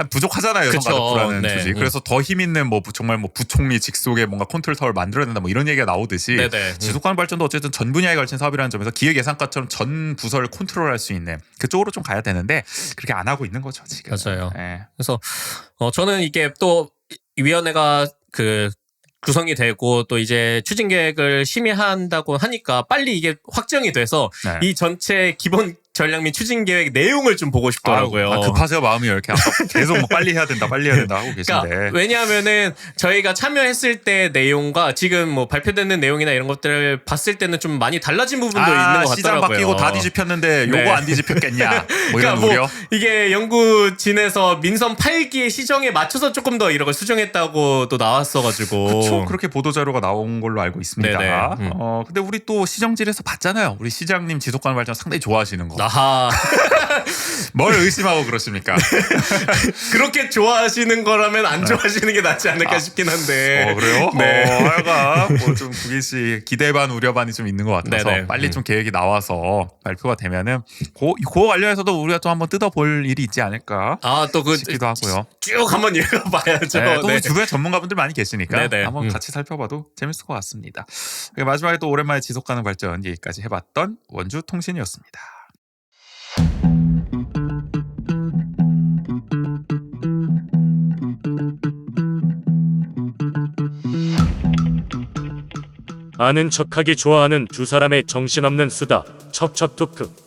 부족하잖아요. 그쵸. 여성가족부라는 네. 조직. 그래서 더 힘 있는 뭐 정말 뭐 부총리 직속의 뭔가 컨트롤타워를 만들어야 된다 뭐 이런 얘기가 나오듯이 네네. 지속가능 발전도 어쨌든 전 분야에 걸친 사업이라는 점에서 기획예산과처럼 전 부서를 컨트롤할 수 있는 그쪽으로 좀 가야 되는데 그렇게 안 하고 있는 거죠 지금. 맞아요. 네. 그래서 저는 이게 또 위원회가 구성이 되고 또 이제 추진 계획을 심의한다고 하니까 빨리 이게 확정이 돼서 네. 이 전체 기본 전략 및 추진 계획 내용을 좀 보고 싶더라고요. 급하세요 마음이 이렇게 아까 계속 뭐 빨리 해야 된다 하고 계신데. 그러니까 왜냐하면은 저희가 참여했을 때 내용과 지금 뭐 발표되는 내용이나 이런 것들을 봤을 때는 좀 많이 달라진 부분도 있는 것 같더라고요. 시장 바뀌고 다 뒤집혔는데 요거 네. 안 뒤집혔겠냐 뭐 이런 그러니까 우려. 이게 연구진에서 민선 8기의 시정에 맞춰서 조금 더 이런 걸 수정했다고 또 나왔어가지고. 그렇죠. 그렇게 보도 자료가 나온 걸로 알고 있습니다. 네네. 근데 우리 또 시정질에서 봤잖아요. 우리 시장님 지속가능 발전 상당히 좋아하시는 거. 아하. 뭘 의심하고 그러십니까? 그렇게 좋아하시는 거라면 안 좋아하시는 게 낫지 않을까 싶긴 한데. 그래요? 네. 하여간 뭐좀 구기 씨 기대 반 우려 반이 좀 있는 것 같아서 네네. 빨리 좀 계획이 나와서 발표가 되면은 그거 관련해서도 우리가 또 한번 뜯어볼 일이 있지 않을까 또 싶기도 하고요. 쭉 한번 읽어봐야죠. 네, 또 네. 주변에 전문가분들 많이 계시니까 네네. 한번 같이 살펴봐도 재밌을 것 같습니다. 마지막에 또 오랜만에 지속가능 발전 얘기까지 해봤던 원주 통신이었습니다. 아는 척하기 좋아하는 두 사람의 정신없는 수다 척척토크.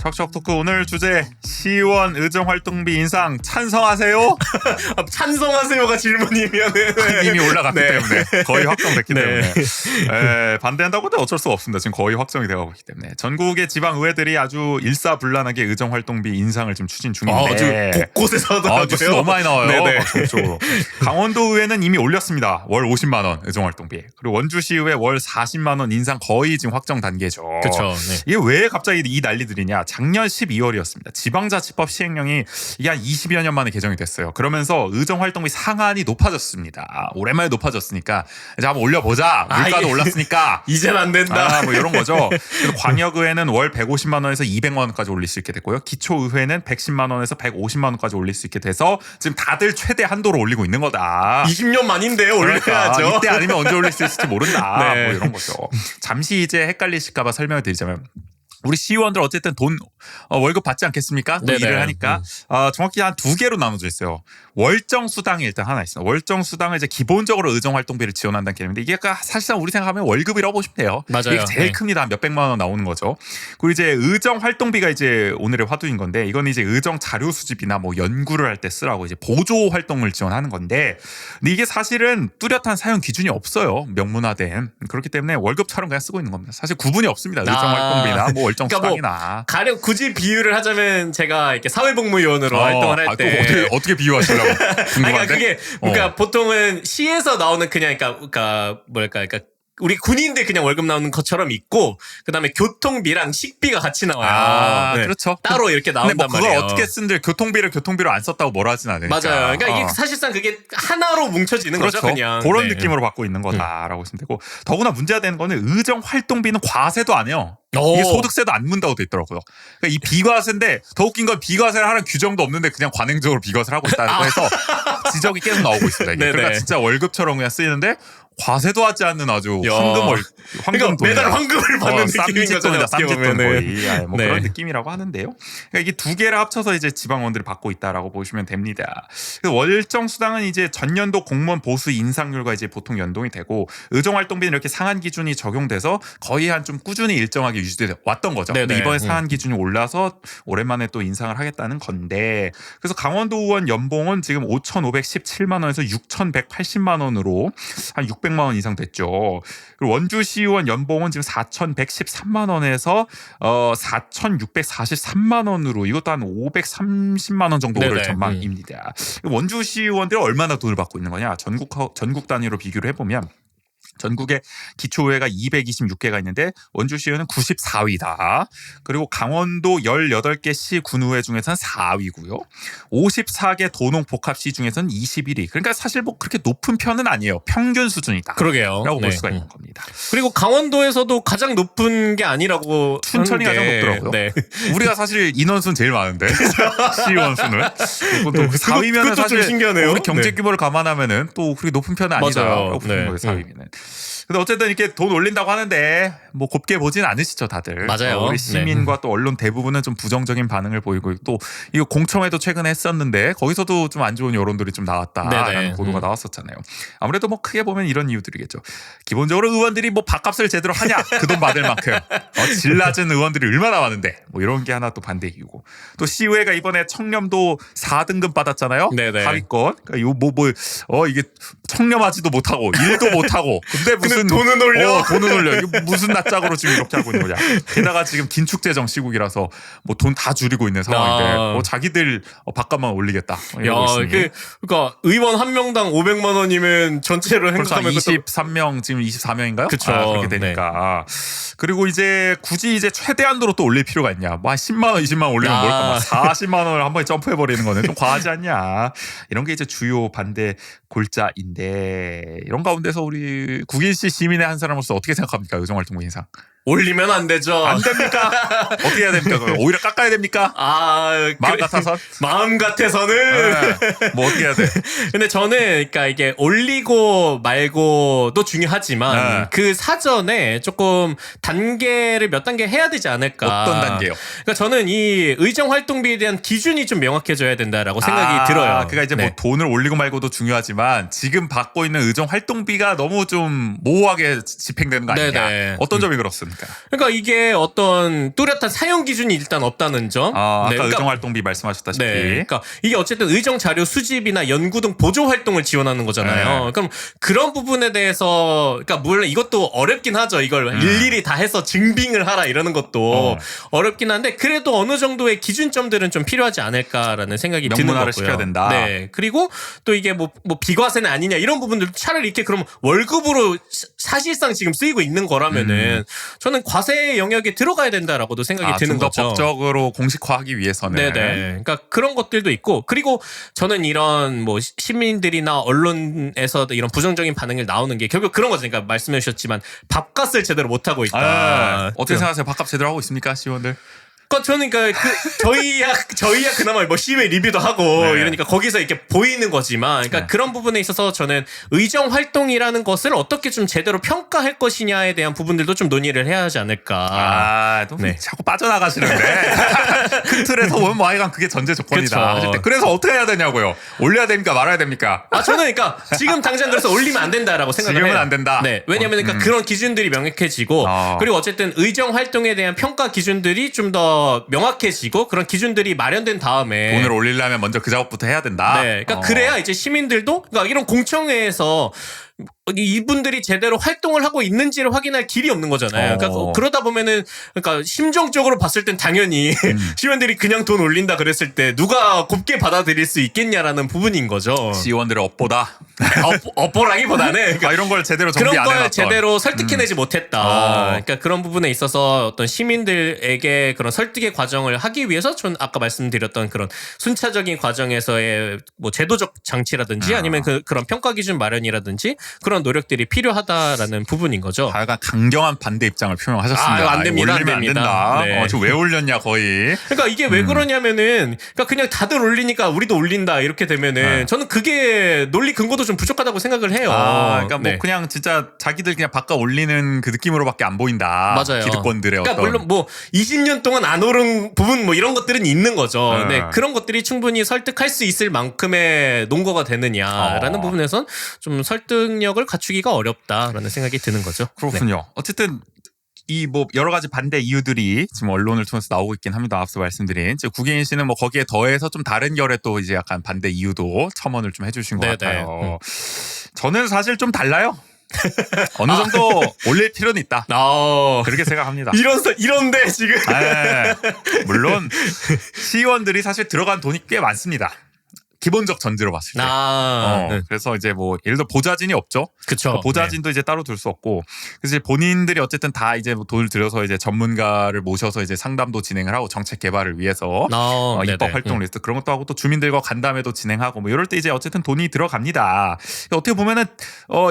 척척토크 오늘 주제 시의원 의정활동비 인상 찬성하세요? 찬성하세요가 질문이면은 이미 올라갔기 네. 때문에 거의 확정됐기 네. 때문에 반대한다고 해도 어쩔 수가 없습니다. 지금 거의 확정이 되어가고 있기 때문에 전국의 지방의회들이 아주 일사불란하게 의정활동비 인상을 지금 추진 중인데 아주 곳곳에서 하더라고요. 뉴스 너무 많이 나와요. 네네. 전국적으로. 강원도의회는 이미 올렸습니다. 월 50만 원 의정활동비. 그리고 원주시의회 월 40만 원 인상 거의 지금 확정 단계죠. 그렇죠. 네. 이게 왜 갑자기 이 난리들이냐. 작년 12월이었습니다. 지방자치법 시행령이 이게 한 20여 년 만에 개정이 됐어요. 그러면서 의정활동비 상한이 높아졌습니다. 오랜만에 높아졌으니까 이제 한번 올려보자. 물가도 이게 올랐으니까. 이젠 안 된다. 뭐 이런 거죠. 그래서 광역의회는 월 150만 원에서 200만 원까지 올릴 수 있게 됐고요. 기초의회는 110만 원에서 150만 원까지 올릴 수 있게 돼서 지금 다들 최대 한도로 올리고 있는 거다. 20년 만인데 그러니까 올려야죠. 이때 아니면 언제 올릴 수 있을지 모른다. 네. 뭐 이런 거죠. 잠시 이제 헷갈리실까봐 설명을 드리자면 우리 시의원들 어쨌든 돈 월급 받지 않겠습니까? 또 네네. 일을 하니까 정확히 한 두 개로 나눠져 있어요. 월정 수당이 일단 하나 있어요. 월정 수당은 이제 기본적으로 의정 활동비를 지원한다는 개념인데 이게 사실상 우리 생각하면 월급이라고 보시면 돼요. 맞아요. 이게 제일 네. 큽니다. 한 몇백만 원 나오는 거죠. 그리고 이제 의정 활동비가 이제 오늘의 화두인 건데 이건 이제 의정 자료 수집이나 뭐 연구를 할 때 쓰라고 이제 보조 활동을 지원하는 건데 근데 이게 사실은 뚜렷한 사용 기준이 없어요. 명문화된. 그렇기 때문에 월급처럼 그냥 쓰고 있는 겁니다. 사실 구분이 없습니다. 의정 활동비나 뭐 월정 그러니까 수당이나. 가령 굳이 비유를 하자면 제가 이렇게 사회복무요원으로 활동을 할 때 또 어떻게 비유하시려고 궁금한데. 그러니까 그게 그러니까 보통은 시에서 나오는 그러니까 뭐랄까 그러니까 우리 군인들 그냥 월급 나오는 것처럼 있고 그다음에 교통비랑 식비가 같이 나와요. 네. 그렇죠. 따로 이렇게 근데 나온단 뭐 그걸 말이에요. 어떻게 쓴들 교통비를 교통비로 안 썼다고 뭐라 하진 않으니까. 맞아요. 그러니까 이게 사실상 그게 하나로 뭉쳐지는 그렇죠. 거죠, 그냥. 그런 네. 느낌으로 받고 있는 거다라고 보시면 되고 더구나 문제가 되는 거는 의정 활동비는 과세도 안 해요. 오. 이게 소득세도 안 문다고 돼 있더라고요. 그러니까 이 비과세인데 더 웃긴 건 비과세를 하는 규정도 없는데 그냥 관행적으로 비과세를 하고 있다고 해서 지적이 계속 나오고 있습니다. 이게. 네네. 그러니까 진짜 월급처럼 그냥 쓰이는데 과세도 하지 않는 아주 야. 황금 그러니까 매달 황금을 받는 느낌인 거잖아요. 어떻게 쌈짓돈 보면은. 거의 뭐 네. 그런 느낌이라고 하는데요. 그러니까 이게 두 개를 합쳐서 이제 지방원들이 받고 있다라고 보시면 됩니다. 월정 수당은 이제 전년도 공무원 보수 인상률과 이제 보통 연동이 되고 의정활동비는 이렇게 상한 기준이 적용돼서 거의 한 좀 꾸준히 일정하게 유지돼 왔던 거죠. 근데 네네. 이번에 상한 기준이 올라서 오랜만에 또 인상을 하겠다는 건데 그래서 강원도 의원 연봉은 지금 5,517만 원에서 6,180만 원으로 한 600만 원 이상 됐죠. 그리고 원주시의원 연봉은 지금 4,113만 원에서 4,643만 원으로 이것도 한 530만 원 정도 오를 네네. 전망입니다. 원주시의원들이 얼마나 돈을 받고 있는 거냐? 전국 단위로 비교를 해보면 전국에 기초의회가 226개가 있는데 원주시의회는 94위다. 그리고 강원도 18개 시 군의회 중에서는 4위고요. 54개 도농복합시 중에서는 21위. 그러니까 사실 뭐 그렇게 높은 편은 아니에요. 평균 수준이다. 그러게요. 라고 볼 네. 수가 있는 겁니다. 그리고 강원도에서도 가장 높은 게 아니라고 춘천이 하는 게, 가장 높더라고요. 네. 우리가 사실 인원수는 제일 많은데 시의원 수는. 그리고 4위면은 그것도 좀 사실 신기하네요. 우리 경제 네. 규모를 감안하면은 또 그렇게 높은 편은 아니다라고 보는 네. 거예요. 4위면은. 근데 어쨌든 이렇게 돈 올린다고 하는데 뭐 곱게 보진 않으시죠 다들. 맞아요. 우리 네. 시민과 또 언론 대부분은 좀 부정적인 반응을 보이고 또 이거 공청회도 최근에 했었는데 거기서도 좀 안 좋은 여론들이 좀 나왔다라는 네네. 보도가 나왔었잖아요. 아무래도 뭐 크게 보면 이런 이유들이겠죠. 기본적으로 의원들이 뭐 밥값을 제대로 하냐 그 돈 받을 만큼 질 낮은 의원들이 얼마나 많은데 뭐 이런 게 하나 또 반대 이유고 또 시의회가 이번에 청렴도 4등급 받았잖아요. 네네. 하위권. 그러니까 이게 청렴하지도 못하고 일도 못하고 근데 무슨 돈은 올려. 돈은 올려. 이게 무슨 낯짝으로 지금 이렇게 하고 있는 거냐. 게다가 지금 긴축재정 시국이라서 뭐 돈 다 줄이고 있는 상황인데 자기들 밥값만 올리겠다. 이러고 있으니. 그러니까 의원 한 명당 500만 원이면 전체로 벌써 생각하면 23명 지금 24명인가요? 그쵸. 그렇게 되니까. 그리고 이제 굳이 이제 최대한도로 또 올릴 필요가 있냐. 뭐 한 10만 원, 20만 원 올리면 뭘까? 40만 원을 한 번에 점프해 버리는 거는 좀 과하지 않냐. 이런 게 이제 주요 반대 골자인데 이런 가운데서 우리 국인 씨 시민의 한 사람으로서 어떻게 생각합니까? 의정활동부 인상. 올리면 안 되죠. 안 됩니까? 어떻게 해야 됩니까? 그럼 오히려 깎아야 됩니까? 마음 같아서? 마음 같아서는. 네. 뭐 어떻게 해야 돼? 근데 저는 그러니까 이게 올리고 말고도 중요하지만 네. 그 사전에 조금 단계를 몇 단계 해야 되지 않을까. 어떤 단계요? 그러니까 저는 이 의정 활동비에 대한 기준이 좀 명확해져야 된다라고 생각이 들어요. 그러니까 이제 네. 뭐 돈을 올리고 말고도 중요하지만 지금 받고 있는 의정 활동비가 너무 좀 모호하게 집행되는 거 아니냐? 네네. 어떤 점이 그렇습니까? 그러니까 이게 어떤 뚜렷한 사용 기준이 일단 없다는 점. 아까 네, 그러니까 의정 활동비 말씀하셨다시피. 네. 그러니까 이게 어쨌든 의정 자료 수집이나 연구 등 보조 활동을 지원하는 거잖아요. 네. 그럼 그런 부분에 대해서 그러니까 물론 이것도 어렵긴 하죠. 이걸 일일이 다 해서 증빙을 하라 이러는 것도 어렵긴 한데 그래도 어느 정도의 기준점들은 좀 필요하지 않을까라는 생각이 드는 명문화를 거고요. 시켜야 된다. 네. 그리고 또 이게 뭐 비과세는 아니냐 이런 부분들 차라리 이렇게 그럼 월급으로 사실상 지금 쓰이고 있는 거라면은 저는 과세 영역에 들어가야 된다라고도 생각이 드는 좀 더 거죠. 법적으로 공식화하기 위해서는. 네네. 그러니까 그런 것들도 있고 그리고 저는 이런 뭐 시민들이나 언론에서 이런 부정적인 반응을 나오는 게 결국 그런 거죠. 그러니까 말씀해 주셨지만 밥값을 제대로 못 하고 있다. 어떻게 생각하세요? 밥값 제대로 하고 있습니까, 시의원들? 그러니까 저는 그러니까 저희야 그나마 뭐 시외 리뷰도 하고 네. 이러니까 거기서 이렇게 보이는 거지만 그러니까 네. 그런 부분에 있어서 저는 의정 활동이라는 것을 어떻게 좀 제대로 평가할 것이냐에 대한 부분들도 좀 논의를 해야 하지 않을까. 또 네. 자꾸 빠져나가시는데 큰 틀에서 보면 뭐 하여간 그게 전제 조건이다. 그쵸. 하실 때. 그래서 어떻게 해야 되냐고요? 올려야 됩니까? 말아야 됩니까? 저는 그러니까 지금 당장 그래서 올리면 안 된다라고 생각을 해요. 지금은 안 된다. 네, 왜냐하면 그러니까 그런 기준들이 명확해지고 그리고 어쨌든 의정 활동에 대한 평가 기준들이 좀 더 명확해지고 그런 기준들이 마련된 다음에 돈을 올리려면 먼저 그 작업부터 해야 된다. 네, 그러니까 그래야 이제 시민들도 그러니까 이런 공청회에서 이분들이 제대로 활동을 하고 있는지를 확인할 길이 없는 거잖아요. 그러니까 그러다 보면은 그러니까 심정적으로 봤을 땐 당연히 시민들이 그냥 돈 올린다 그랬을 때 누가 곱게 받아들일 수 있겠냐라는 부분인 거죠. 시의원들의 업보다 업보라기보다는 그러니까 이런 걸 제대로 정비 그런 안 걸 해놨던. 제대로 설득해내지 못했다. 그러니까 그런 부분에 있어서 어떤 시민들에게 그런 설득의 과정을 하기 위해서 전 아까 말씀드렸던 그런 순차적인 과정에서의 뭐 제도적 장치라든지 아니면 그런 평가 기준 마련이라든지 그런 노력들이 필요하다라는 부분인 거죠. 하여간 강경한 반대 입장을 표명하셨습니다. 안 됩니다. 올리면 안 된다. 네. 지금 왜 올렸냐 거의. 그러니까 이게 왜 그러냐면은 그러니까 그냥 다들 올리니까 우리도 올린다 이렇게 되면은 저는 그게 논리 근거도 좀 부족하다고 생각을 해요. 그러니까 뭐 네. 그냥 진짜 자기들 그냥 바꿔 올리는 그 느낌으로밖에 안 보인다. 맞아요. 기득권들의 그러니까 어떤. 물론 뭐 20년 동안 안 오른 부분 뭐 이런 것들은 있는 거죠. 네. 네. 그런 것들이 충분히 설득할 수 있을 만큼의 논거가 되느냐라는 부분에선 좀 설득력을 갖추기가 어렵다라는 생각이 드는 거죠. 그렇군요. 어쨌든 이 뭐 여러 가지 반대 이유들이 지금 언론을 통해서 나오고 있긴 합니다. 앞서 말씀드린 국인 씨는 뭐 거기에 더해서 좀 다른 결의 또 이제 약간 반대 이유도 첨언을 좀 해주신 것 네네. 같아요. 저는 사실 좀 달라요. 어느 정도 올릴 필요는 있다. 그렇게 생각합니다. 이런데 지금 물론 시의원들이 사실 들어간 돈이 꽤 많습니다. 기본적 전제로 봤을 때. 그래서 이제 뭐 예를 들어 보좌진이 없죠. 그쵸. 보좌진도 이제 따로 둘 수 없고, 그래서 이제 본인들이 어쨌든 다 이제 뭐 돈을 들여서 이제 전문가를 모셔서 이제 상담도 진행을 하고 정책 개발을 위해서 입법 활동을 했어. 그런 것도 하고 또 주민들과 간담회도 진행하고 뭐 이럴 때 이제 어쨌든 돈이 들어갑니다. 어떻게 보면은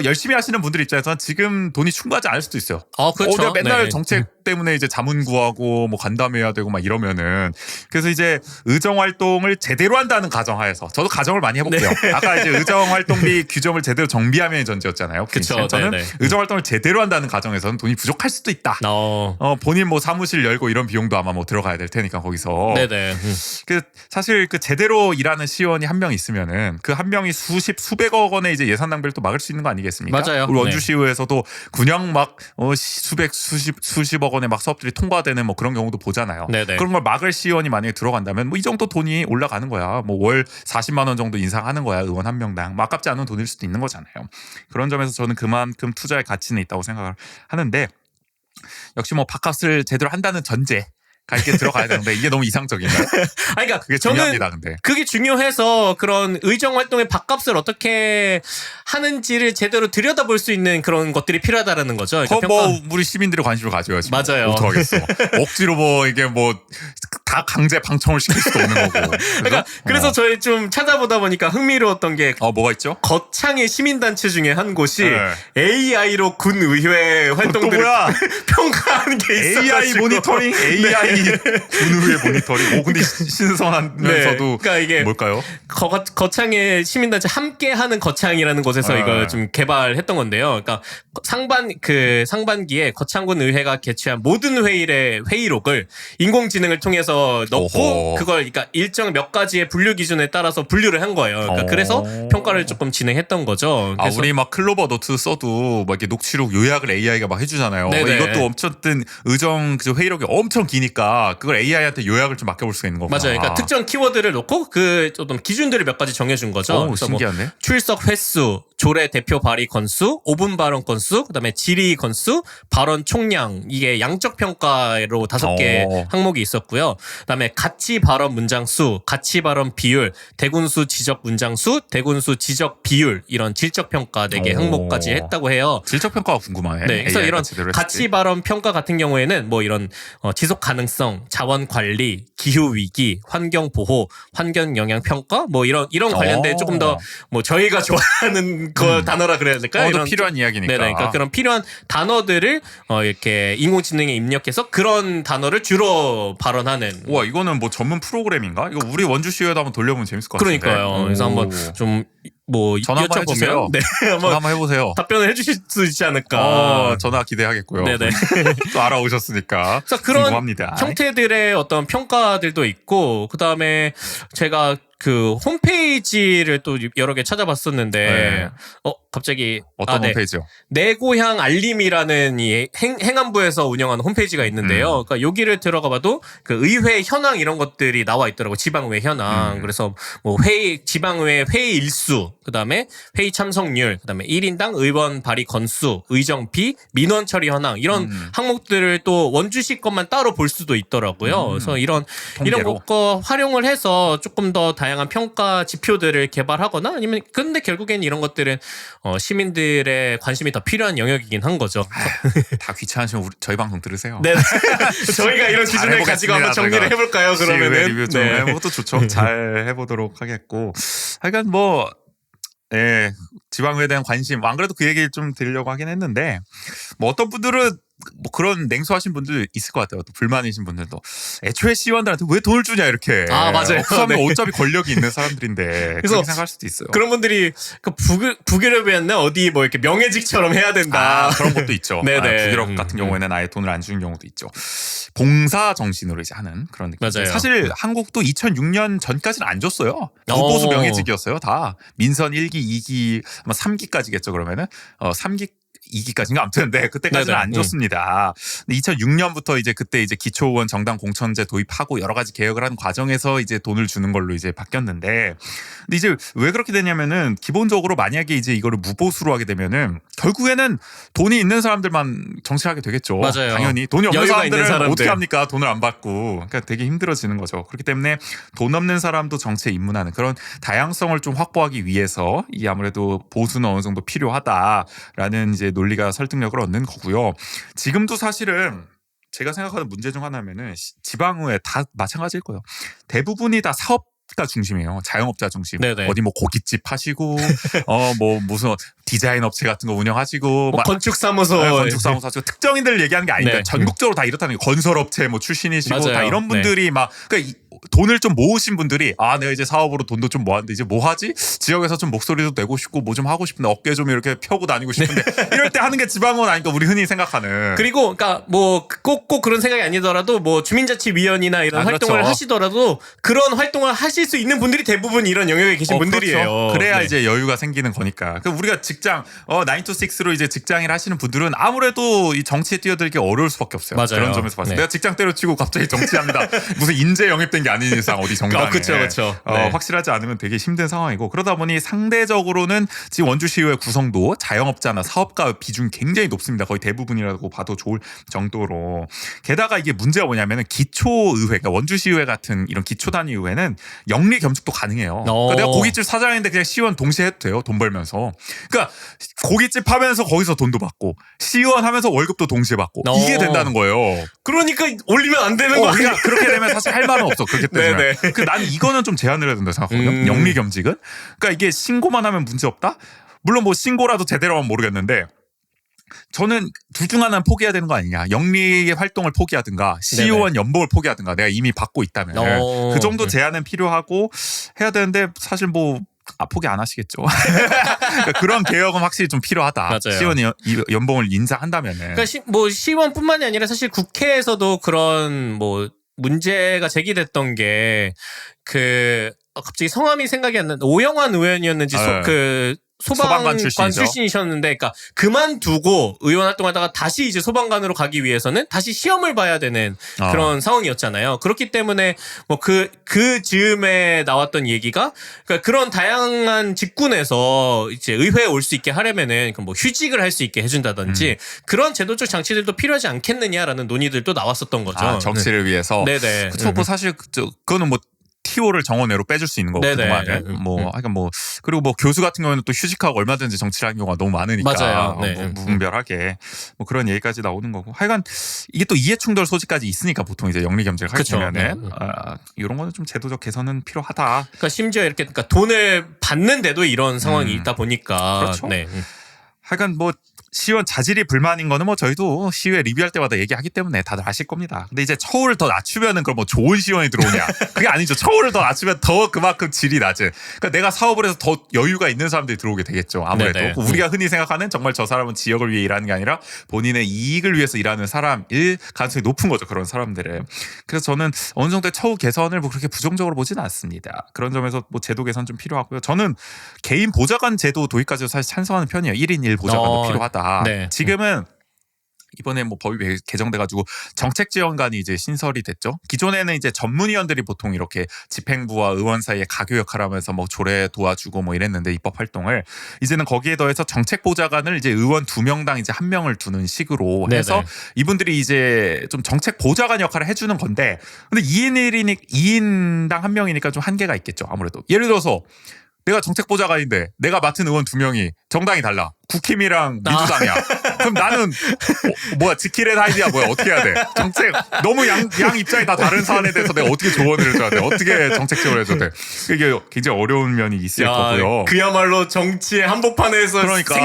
열심히 하시는 분들 입장에서는 지금 돈이 충분하지 않을 수도 있어요. 그렇죠. 내가 맨날 정책 때문에 이제 자문 구하고 뭐 간담회해야 되고 막 이러면은, 그래서 이제 의정 활동을 제대로 한다는 가정하에서 저도 가정을 많이 해볼게요. 아까 이제 의정 활동비 규정을 제대로 정비하면 전제였잖아요. 그렇죠. 저는 의정 활동을 제대로 한다는 가정에서는 돈이 부족할 수도 있다. 본인 뭐 사무실 열고 이런 비용도 아마 뭐 들어가야 될 테니까 거기서. 그 사실 그 제대로 일하는 시의원이 한 명 있으면은 그 한 명이 수백억 원의 이제 예산 낭비를 또 막을 수 있는 거 아니겠습니까? 맞아요. 우리 원주시의회에서도 그냥 막 수십억 원의 막 사업들이 통과되는 뭐 그런 경우도 보잖아요. 그런 걸 막을 시의원이 만약에 들어간다면 뭐 이 정도 돈이 올라가는 거야. 뭐 월 40만 원 정도 인상하는 거야. 의원 한 명당. 뭐 아깝지 않은 돈일 수도 있는 거잖아요. 그런 점에서 저는 그만큼 투자의 가치는 있다고 생각을 하는데, 역시 뭐 밥값을 제대로 한다는 전제 가 있게 들어가야 되는데 이게 너무 이상적인가요? 그러니까 그게 저는 중요합니다. 근데 그게 중요해서 그런 의정 활동의 밥값을 어떻게 하는지를 제대로 들여다볼 수 있는 그런 것들이 필요하다라는 거죠. 그러니까 뭐 우리 시민들이 관심을 가져야지. 맞아요. 어떡하겠어. 억지로 뭐 이게 뭐 다 강제 방청을 시킬 수도 없는 거고. 그래서 저희 좀 찾아보다 보니까 흥미로웠던 게 뭐가 있죠? 거창의 시민단체 중에 한 곳이 AI로 군 의회 활동들을 평가하는 게 있어가지고. AI 모니터링, AI 군의회 모니터링. 근데 신선하면서도 그러니까 이게 뭘까요? 거창의 시민단체 함께하는 거창이라는 곳에서 이걸 좀 개발했던 건데요. 그러니까 상반기에 거창군 의회가 개최한 모든 회의의 회의록을 인공지능을 통해서 넣고 그걸 그러니까 일정 몇 가지의 분류 기준에 따라서 분류를 한 거예요. 그러니까 그래서 평가를 조금 진행했던 거죠. 그래서 우리 막 클로버 노트 써도 막 이렇게 녹취록 요약을 AI가 막 해주잖아요. 이것도 어쨌든 의정 회의록이 엄청 기니까 그걸 AI한테 요약을 좀 맡겨볼 수가 있는 거구나. 맞아요. 그러니까 특정 키워드를 놓고 그 어떤 기준들을 몇 가지 정해준 거죠. 신기하네. 뭐 출석 횟수, 조례 대표 발의 건수, 5분 발언 건수, 그다음에 질의 건수, 발언 총량, 이게 양적 평가로 5개 항목이 있었고요. 그다음에 가치 발언 문장 수, 가치 발언 비율, 대군수 지적 문장 수, 대군수 지적 비율, 이런 질적 평가 4개 항목까지 했다고 해요. 질적 평가가 궁금하네. 그래서 이런 가치 발언 평가 같은 경우에는 뭐 이런 지속 가능성, 자원 관리, 기후 위기, 환경 보호, 환경 영향 평가, 뭐 이런 관련된 조금 더 뭐 저희가 좋아하는 단어라 그래야 될까요? 이런 필요한 이야기니까. 그러니까 그런 필요한 단어들을 이렇게 인공지능에 입력해서 그런 단어를 주로 발언하는. 와, 이거는 뭐 전문 프로그램인가? 이거 우리 원주시에도 한번 돌려보면 재밌을 것 같은데. 그러니까요. 그래서 한번 좀 뭐 전화 한번 해주세요. 전화 한번 해보세요. 답변을 해주실 수 있지 않을까. 전화 기대하겠고요. 네네. 또 알아오셨으니까. 그래서 그런 궁금합니다. 형태들의 어떤 평가들도 있고, 그 다음에 제가 그 홈페이지를 또 여러 개 찾아봤었는데, 갑자기 어떤 홈페이지요? 내 고향 알림이라는 이 행안부에서 운영하는 홈페이지가 있는데요. 그러니까 여기를 들어가봐도 그 의회 현황 이런 것들이 나와 있더라고. 지방의회 현황. 그래서 뭐 지방의회 회의 일수, 그 다음에 회의 참석률, 그 다음에 1인당 의원 발의 건수, 의정비, 민원 처리 현황 이런 항목들을 또 원주시 것만 따로 볼 수도 있더라고요. 그래서 이런 거 활용을 해서 조금 더 다양한 평가 지표들을 개발하거나 아니면 근데 결국엔 이런 것들은 시민들의 관심이 더 필요한 영역이긴 한 거죠. 다 귀찮으시면 저희 방송 들으세요. 네. 저희가 이런 기준을 가지고 한번 정리를 해볼까요? 그러면은 리뷰 좀 해보도 좋죠. 잘 해보도록 하겠고. 하여간 뭐 지방의회에 대한 관심. 안 그래도 그 얘기를 좀 드리려고 하긴 했는데, 뭐 어떤 분들은 뭐 그런 냉소하신 분들 있을 것 같아요. 또 불만이신 분들도 애초에 시의원들한테 왜 돈을 주냐 이렇게. 맞아요. 없으면 어차피 권력이 있는 사람들인데 그렇게 생각할 수도 있어요. 그런 분들이 그 부기업이었나 어디 뭐 이렇게 명예직처럼 해야 된다. 그런 것도 있죠. 네네. 부기업 같은 경우에는 아예 돈을 안 주는 경우도 있죠. 봉사 정신으로 이제 하는 그런 느낌. 맞아요. 사실 한국도 2006년 전까지는 안 줬어요. 무보수 명예직이었어요. 다 민선 1기, 2기, 아마 3기까지겠죠. 그러면은 3기 2기까지인가 아무튼 네 그때까지는 네네. 안 줬습니다. 2006년부터 이제 그때 이제 기초의원 정당 공천제 도입하고 여러 가지 개혁을 한 과정에서 이제 돈을 주는 걸로 이제 바뀌었는데 근데 이제 왜 그렇게 되냐면은 기본적으로 만약에 이제 이거를 무보수로 하게 되면은 결국에는 돈이 있는 사람들만 정치하게 되겠죠. 맞아요. 당연히 돈이 없는 여유가 있는 사람들은 사람들. 어떻게 합니까? 돈을 안 받고 그러니까 되게 힘들어지는 거죠. 그렇기 때문에 돈 없는 사람도 정치에 입문하는 그런 다양성을 좀 확보하기 위해서 이 아무래도 보수는 어느 정도 필요하다라는 이제 논리가 설득력을 얻는 거고요. 지금도 사실은 제가 생각하는 문제 중 하나면은 지방의회 다 마찬가지일 거예요. 대부분이 다 사업가 중심이에요. 자영업자 중심. 네네. 어디 뭐 고깃집 하시고 뭐 무슨 디자인 업체 같은 거 운영하시고 뭐 건축사무소, 건축사무소 하시고 특정인들 얘기하는 게 아니니까 네. 전국적으로 다 이렇다는 게 건설업체 뭐 출신이시고 맞아요. 다 이런 분들이 막 그러니까 돈을 좀 모으신 분들이 내가 이제 사업으로 돈도 좀 모았는데 이제 뭐 하지? 지역에서 좀 목소리도 내고 싶고 뭐 좀 하고 싶은데 어깨 좀 이렇게 펴고 다니고 싶은데 이럴 때 하는 게 지방원 아니까 우리 흔히 생각하는. 그리고 그러니까 뭐 꼭 그런 생각이 아니더라도 뭐 주민자치위원이나 이런 활동을 그렇죠. 하시더라도 그런 활동을 하실 수 있는 분들이 대부분 이런 영역에 계신 분들이에요. 그렇죠. 그래야 네. 이제 여유가 생기는 거니까. 그 우리가 직장 9 to 6로 이제 직장일 하시는 분들은 아무래도 이 정치에 뛰어들기 어려울 수밖에 없어요. 맞아요. 그런 점에서 봤을 때 네. 내가 직장 때려치고 갑자기 정치합니다. 무슨 인재 영입된 게 아닌 이상 어디 정당에 그렇죠. 네. 확실하지 않으면 되게 힘든 상황이고 그러다 보니 상대적으로는 지금 원주시의회 구성도 자영업자나 사업가 비중이 굉장히 높습니다. 거의 대부분이라고 봐도 좋을 정도로. 게다가 이게 문제가 뭐냐면 기초의회, 그러니까 원주시의회 같은 이런 기초단위의회는 영리 겸직도 가능해요. 그러니까 내가 고깃집 사장인데 그냥 시의원 동시에 해도 돼요. 돈 벌면서. 그러니까 고깃집 하면서 거기서 돈도 받고 시의원 하면서 월급도 동시에 받고 이게 된다는 거예요. 그러니까 올리면 안 되는 거 아니야? 그러니까 그렇게 되면 사실 할 말은 없어. 그렇게 되면. 네네. 나는 이거는 좀 제한을 해야 된다 생각하거든요. 영리 겸직은. 그러니까 이게 신고만 하면 문제 없다? 물론 뭐 신고라도 제대로 하면 모르겠는데 저는 둘 중 하나는 포기해야 되는 거 아니냐. 영리의 활동을 포기하든가 시의원 연봉을 포기하든가 내가 이미 받고 있다면 그 정도 제한은 필요하고 해야 되는데 사실 뭐 포기 안 하시겠죠. 그러니까 그런 개혁은 확실히 좀 필요하다. 맞아요. 시의원 연봉을 인상한다면은. 그러니까 뭐 시의원뿐만이 아니라 사실 국회에서도 그런 뭐 문제가 제기됐던 게 갑자기 성함이 생각이 안 나는데 오영환 의원이었는지 소방관 출신이셨는데, 그러니까 그만두고 의원 활동하다가 다시 이제 소방관으로 가기 위해서는 다시 시험을 봐야 되는 그런 상황이었잖아요. 그렇기 때문에 뭐 그 즈음에 나왔던 얘기가 그러니까 그런 다양한 직군에서 이제 의회에 올 수 있게 하려면은 뭐 휴직을 할 수 있게 해준다든지 그런 제도적 장치들도 필요하지 않겠느냐라는 논의들도 나왔었던 거죠. 정치를 위해서. 네네. 그렇죠. 뭐 사실 그거는 뭐 TO를 정원외로 빼줄 수 있는 거고 그동안은 그러니까 그리고 뭐 교수 같은 경우는 또 휴직하고 얼마든지 정치를 하는 경우가 너무 많으니까 맞아요. 무분별하게 뭐 그런 얘기까지 나오는 거고 하여간 이게 또 이해충돌 소지까지 있으니까 보통 이제 영리겸직을 하게 되면은 이런 거는 좀 제도적 개선은 필요하다. 그러니까 심지어 이렇게 돈을 받는데도 이런 상황이 있다 보니까 그렇죠. 하여간 뭐 시의원 자질이 불만인 거는 뭐 저희도 시의회 리뷰할 때마다 얘기하기 때문에 다들 아실 겁니다. 근데 이제 처우를 더 낮추면은 그럼 뭐 좋은 시의원이 들어오냐? 그게 아니죠. 처우를 더 낮추면 더 그만큼 질이 낮은. 그러니까 내가 사업을 해서 더 여유가 있는 사람들이 들어오게 되겠죠. 아무래도 우리가 흔히 생각하는 정말 저 사람은 지역을 위해 일하는 게 아니라 본인의 이익을 위해서 일하는 사람일 가능성이 높은 거죠. 그런 사람들은. 그래서 저는 어느 정도의 처우 개선을 뭐 그렇게 부정적으로 보지는 않습니다. 그런 점에서 뭐 제도 개선 좀 필요하고요. 저는 개인 보좌관 제도 도입까지도 사실 찬성하는 편이에요. 1인 1 보좌관도 필요하다. 네. 지금은 이번에 뭐 법이 개정돼가지고 정책지원관이 이제 신설이 됐죠. 기존에는 이제 전문위원들이 보통 이렇게 집행부와 의원 사이에 가교 역할을 하면서 뭐 조례 도와주고 뭐 이랬는데 입법 활동을 이제는 거기에 더해서 정책보좌관을 이제 의원 2명당 이제 1명을 두는 식으로 해서 이분들이 이제 좀 정책 보좌관 역할을 해주는 건데 근데 2인당 1명이니까 좀 한계가 있겠죠. 아무래도 예를 들어서 내가 정책보좌관인데 내가 맡은 의원 2명이 정당이 달라. 국힘이랑 민주당이야. 그럼 나는 지킬의 하이디야 뭐야 어떻게 해야 돼? 정책 너무 양 입장이 다 다른 사안에 대해서 내가 어떻게 조언을 해줘야 돼? 어떻게 정책 지원을 해줘야 돼? 이게 굉장히 어려운 면이 있을 거고요. 그야말로 정치의 한복판에서 그러니까.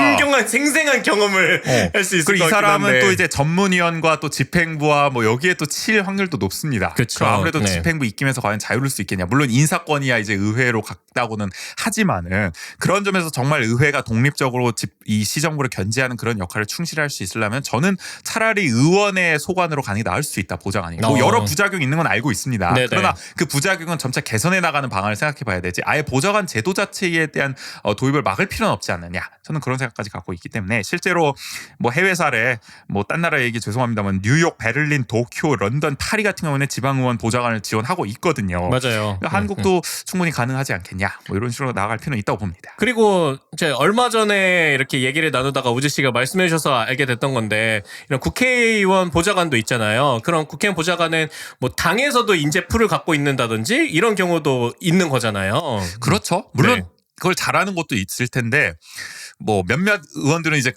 생생한 경험을 할 수 있을 것 같긴 한데. 그리고 이 사람은 또 이제 전문위원과 또 집행부와 뭐 여기에 또 칠 확률도 높습니다. 그렇죠. 아무래도 집행부 입김에서 과연 자유로울 수 있겠냐? 물론 인사권이야 이제 의회로 갔다고는 하지만은 그런 점에서 정말 의회가 독립적으로 이 시정부를 견제하는 그런 역할을 충실할 수 있으려면 저는 차라리 의원의 소관으로 가는 게 나을 수 있다. 보장 아니고 뭐 여러 부작용이 있는 건 알고 있습니다. 네네. 그러나 그 부작용은 점차 개선해 나가는 방안을 생각해 봐야 되지 아예 보좌관 제도 자체에 대한 도입을 막을 필요는 없지 않느냐. 저는 그런 생각까지 갖고 있기 때문에 실제로 뭐 해외 사례 뭐 딴 나라 얘기 죄송합니다만 뉴욕, 베를린, 도쿄, 런던, 파리 같은 경우는 지방의원 보좌관을 지원하고 있거든요. 맞아요. 그러니까 한국도 충분히 가능하지 않겠냐. 뭐 이런 식으로 나아갈 필요는 있다고 봅니다. 그리고 이제 얼마 전에 이렇게 얘기를 나누다가 우재 씨가 말씀해 주셔서 알게 됐던 건데 이런 국회의원 보좌관도 있잖아요. 그런 국회의원 보좌관은 뭐 당에서도 인재풀을 갖고 있는다든지 이런 경우도 있는 거잖아요. 그렇죠. 물론 네. 그걸 잘하는 것도 있을 텐데 뭐 몇몇 의원들은 이제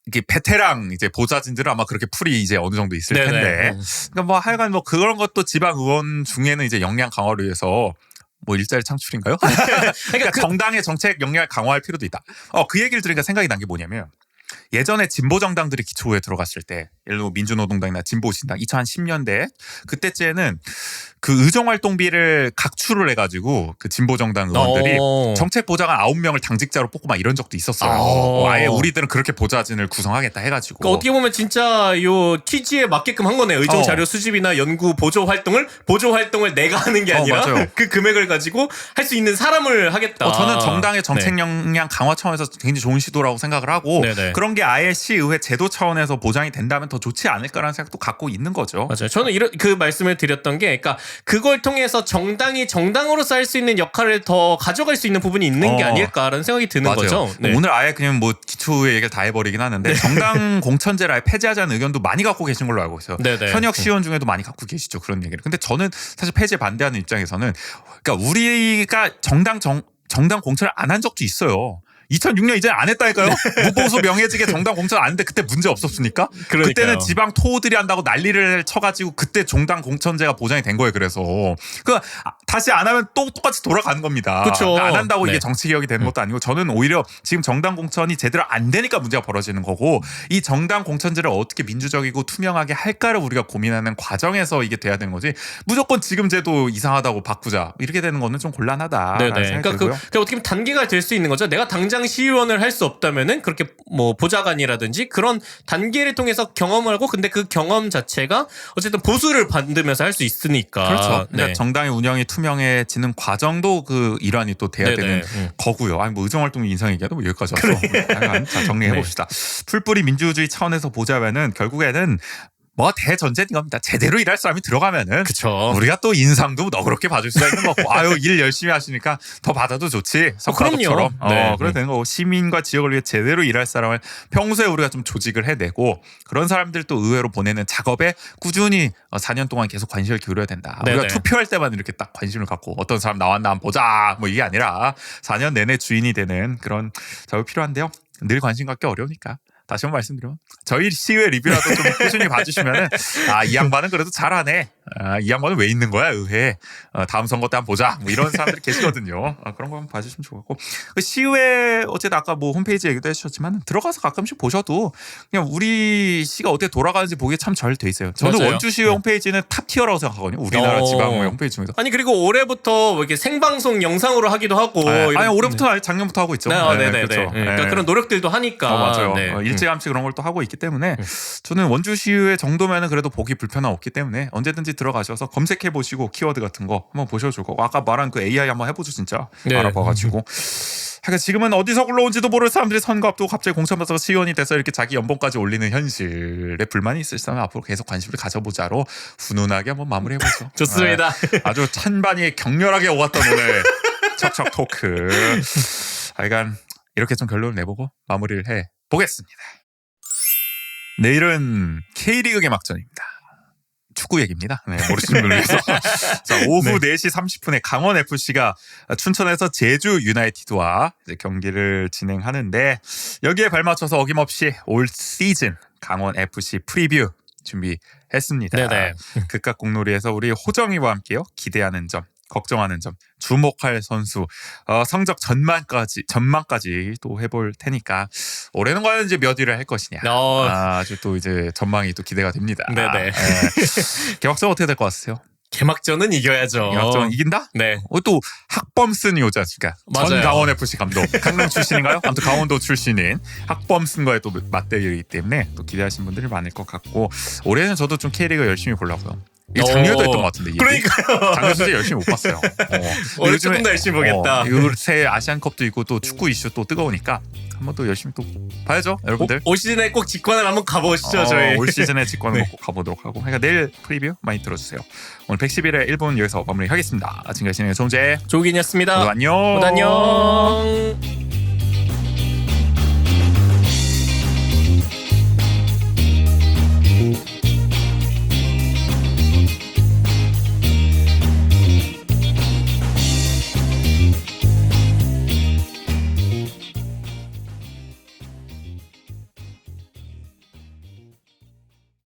이게 베테랑 이제 보좌진들은 아마 그렇게 풀이 이제 어느 정도 있을 네네. 텐데 그러니까 뭐 하여간 뭐 그런 것도 지방 의원 중에는 이제 역량 강화를 위해서 뭐 일자리 창출인가요? 그러니까 정당의 정책 역량을 강화할 필요도 있다. 그 얘기를 들으니까 생각이 난 게 뭐냐면 예전에 진보 정당들이 기초에 들어갔을 때 예를 들어 민주노동당이나 진보신당 2010년대 그때쯤에는 그 의정활동비를 각출을 해가지고 그 진보정당 의원들이 정책 보좌관 9명을 당직자로 뽑고 막 이런 적도 있었어요. 아예 우리들은 그렇게 보좌진을 구성하겠다 해가지고. 그러니까 어떻게 보면 진짜 요 취지에 맞게끔 한 거네요. 의정 자료 수집이나 연구 보조 활동을 내가 하는 게 아니라 그 금액을 가지고 할 수 있는 사람을 하겠다. 저는 정당의 정책 역량 강화 차원에서 굉장히 좋은 시도라고 생각을 하고 네네. 그런 게 아예 시의회 제도 차원에서 보장이 된다면 더 좋지 않을까라는 생각도 갖고 있는 거죠. 맞아요. 저는 그 말씀을 드렸던 게 그러니까 그걸 통해서 정당이 정당으로서 할 수 있는 역할을 더 가져갈 수 있는 부분이 있는 게 아닐까라는 생각이 드는 맞아요. 거죠. 네. 오늘 아예 그냥 뭐 기초의 얘기를 다 해버리긴 하는데 정당 공천제를 아예 폐지하자는 의견도 많이 갖고 계신 걸로 알고 있어요. 네네. 현역 시의원 중에도 많이 갖고 계시죠. 그런 얘기를. 근데 저는 사실 폐지에 반대하는 입장에서는 그러니까 우리가 정당 공천을 안 한 적도 있어요. 2006년 이제 안 했다니까요. 무보수 명예직에 정당 공천 안 했는데 그때 문제 없었습니까? 그러니까요. 그때는 지방 토호들이 한다고 난리를 쳐가지고 그때 정당 공천제가 보장이 된 거예요. 그래서 다시 안 하면 또 똑같이 돌아가는 겁니다. 그렇죠. 그러니까 안 한다고 네. 이게 정치 개혁이 되는 것도 아니고 저는 오히려 지금 정당 공천이 제대로 안 되니까 문제가 벌어지는 거고 이 정당 공천제를 어떻게 민주적이고 투명하게 할까를 우리가 고민하는 과정에서 이게 돼야 되는 거지. 무조건 지금 제도 이상하다고 바꾸자 이렇게 되는 거는 좀 곤란하다. 네네. 그러니까 어떻게 보면 단계가 될 수 있는 거죠. 내가 당장 시의원을 할 수 없다면은 그렇게 뭐 보좌관이라든지 그런 단계를 통해서 경험을 하고 근데 그 경험 자체가 어쨌든 보수를 받으면서 할 수 있으니까. 그렇죠. 그러니까 네. 정당의 운영이 투명해지는 과정도 그 일환이 또 돼야 네네. 되는 거고요. 아니 뭐 의정활동 인상 얘기하도 뭐 여기까지 왔어. 자, 정리해 봅시다. 풀뿌리 민주주의 차원에서 보자면은 결국에는 뭐 대전제인 겁니다. 제대로 일할 사람이 들어가면은 그쵸. 우리가 또 인상도 너그럽게 봐줄 수가 있는 거고 아유 일 열심히 하시니까 더 받아도 좋지. 석가덕처럼. 네. 그래도 되는 거고 시민과 지역을 위해 제대로 일할 사람을 평소에 우리가 좀 조직을 해내고 그런 사람들 또 의회로 보내는 작업에 꾸준히 4년 동안 계속 관심을 기울여야 된다. 네네. 우리가 투표할 때만 이렇게 딱 관심을 갖고 어떤 사람 나왔나 한번 보자 뭐 이게 아니라 4년 내내 주인이 되는 그런 작업이 필요한데요. 늘 관심 갖기 어려우니까. 다시 한번 말씀드리면 저희 시의회 리뷰라도 좀 꾸준히 봐주시면은 이 양반은 그래도 잘하네. 이 양반은 왜 있는 거야 의회에. 다음 선거 때 한번 보자. 뭐 이런 사람들이 계시거든요. 그런 거 한번 봐주시면 좋을 것 같고 그 시의회 어쨌든 아까 뭐 홈페이지 얘기도 해주셨지만 들어가서 가끔씩 보셔도 그냥 우리 시가 어떻게 돌아가는지 보기에 참 잘 돼 있어요. 저는 맞아요. 원주시의회 홈페이지는 탑 티어라고 생각하거든요. 우리나라 지방의회 홈페이지 중에서. 아니 그리고 올해부터 뭐 이렇게 생방송 영상으로 하기도 하고. 아니 올해부터 아니 작년부터 하고 있죠. 네네네. 그렇죠. 그러니까 그런 노력들도 하니까. 맞아요. 네. 일찌감치 그런 걸 또 하고 있기 때문에 저는 원주시의회 정도면은 그래도 보기 불편함 없기 때문에 언제든지 들어가셔서 검색해 보시고 키워드 같은 거 한번 보셔도 좋을 거고 아까 말한 그 AI 한번 해보죠 진짜. 네. 알아봐가지고. 그러니까 지금은 어디서 굴러온지도 모를 사람들이 선거 앞두고 갑자기 공천받아서 시의원이 돼서 이렇게 자기 연봉까지 올리는 현실에 불만이 있을 사람은 앞으로 계속 관심을 가져보자로 훈훈하게 한번 마무리해보죠. 좋습니다. 아주 찬반이 격렬하게 오갔던 오늘 척척 토크. 하여간 이렇게 좀 결론을 내보고 마무리를 해보겠습니다. 내일은 K리그 개막전입니다. 축구 얘기입니다. 네, 모르시는 분을 위해서. 자, 오후 4시 30분에 강원FC가 춘천에서 제주 유나이티드와 이제 경기를 진행하는데 여기에 발맞춰서 어김없이 올 시즌 강원FC 프리뷰 준비했습니다. 네네. 극각 공놀이에서 우리 호정이와 함께요. 기대하는 점, 걱정하는 점, 주목할 선수, 성적 전망까지 또 해볼 테니까 올해는 과연 이제 몇 위를 할 것이냐. 아주 또 이제 전망이 또 기대가 됩니다. 네네. 개막전 어떻게 될 것 같으세요? 개막전은 이겨야죠. 개막전 이긴다? 네. 또 학범슨 여자가 맞아요. 전 강원 FC 감독 강릉 출신인가요? 아무튼 강원도 출신인 학범슨과의 또 맞대결이기 때문에 또 기대하시는 분들이 많을 것 같고 올해는 저도 좀 K리그 열심히 보려고요. 이게 작년에도 했던 것 같은데 이 얘기. 그러니까요. 작년 진짜 열심히 못 봤어요. 올해 조금 더 열심히 보겠다. 요새 아시안컵도 있고 또 축구 이슈 또 뜨거우니까 한번 또 열심히 또 봐야죠, 여러분들. 올 시즌에 꼭 직관을 한번 가보시죠. 저희. 올 시즌에 직관을 네. 먹고 가보도록 하고 그러니까 내일 프리뷰 많이 들어주세요. 오늘 111회 1분 여기서 마무리하겠습니다. 지금까지 진행의 송재 조gin이었습니다. 모두 안녕. 모두 안녕.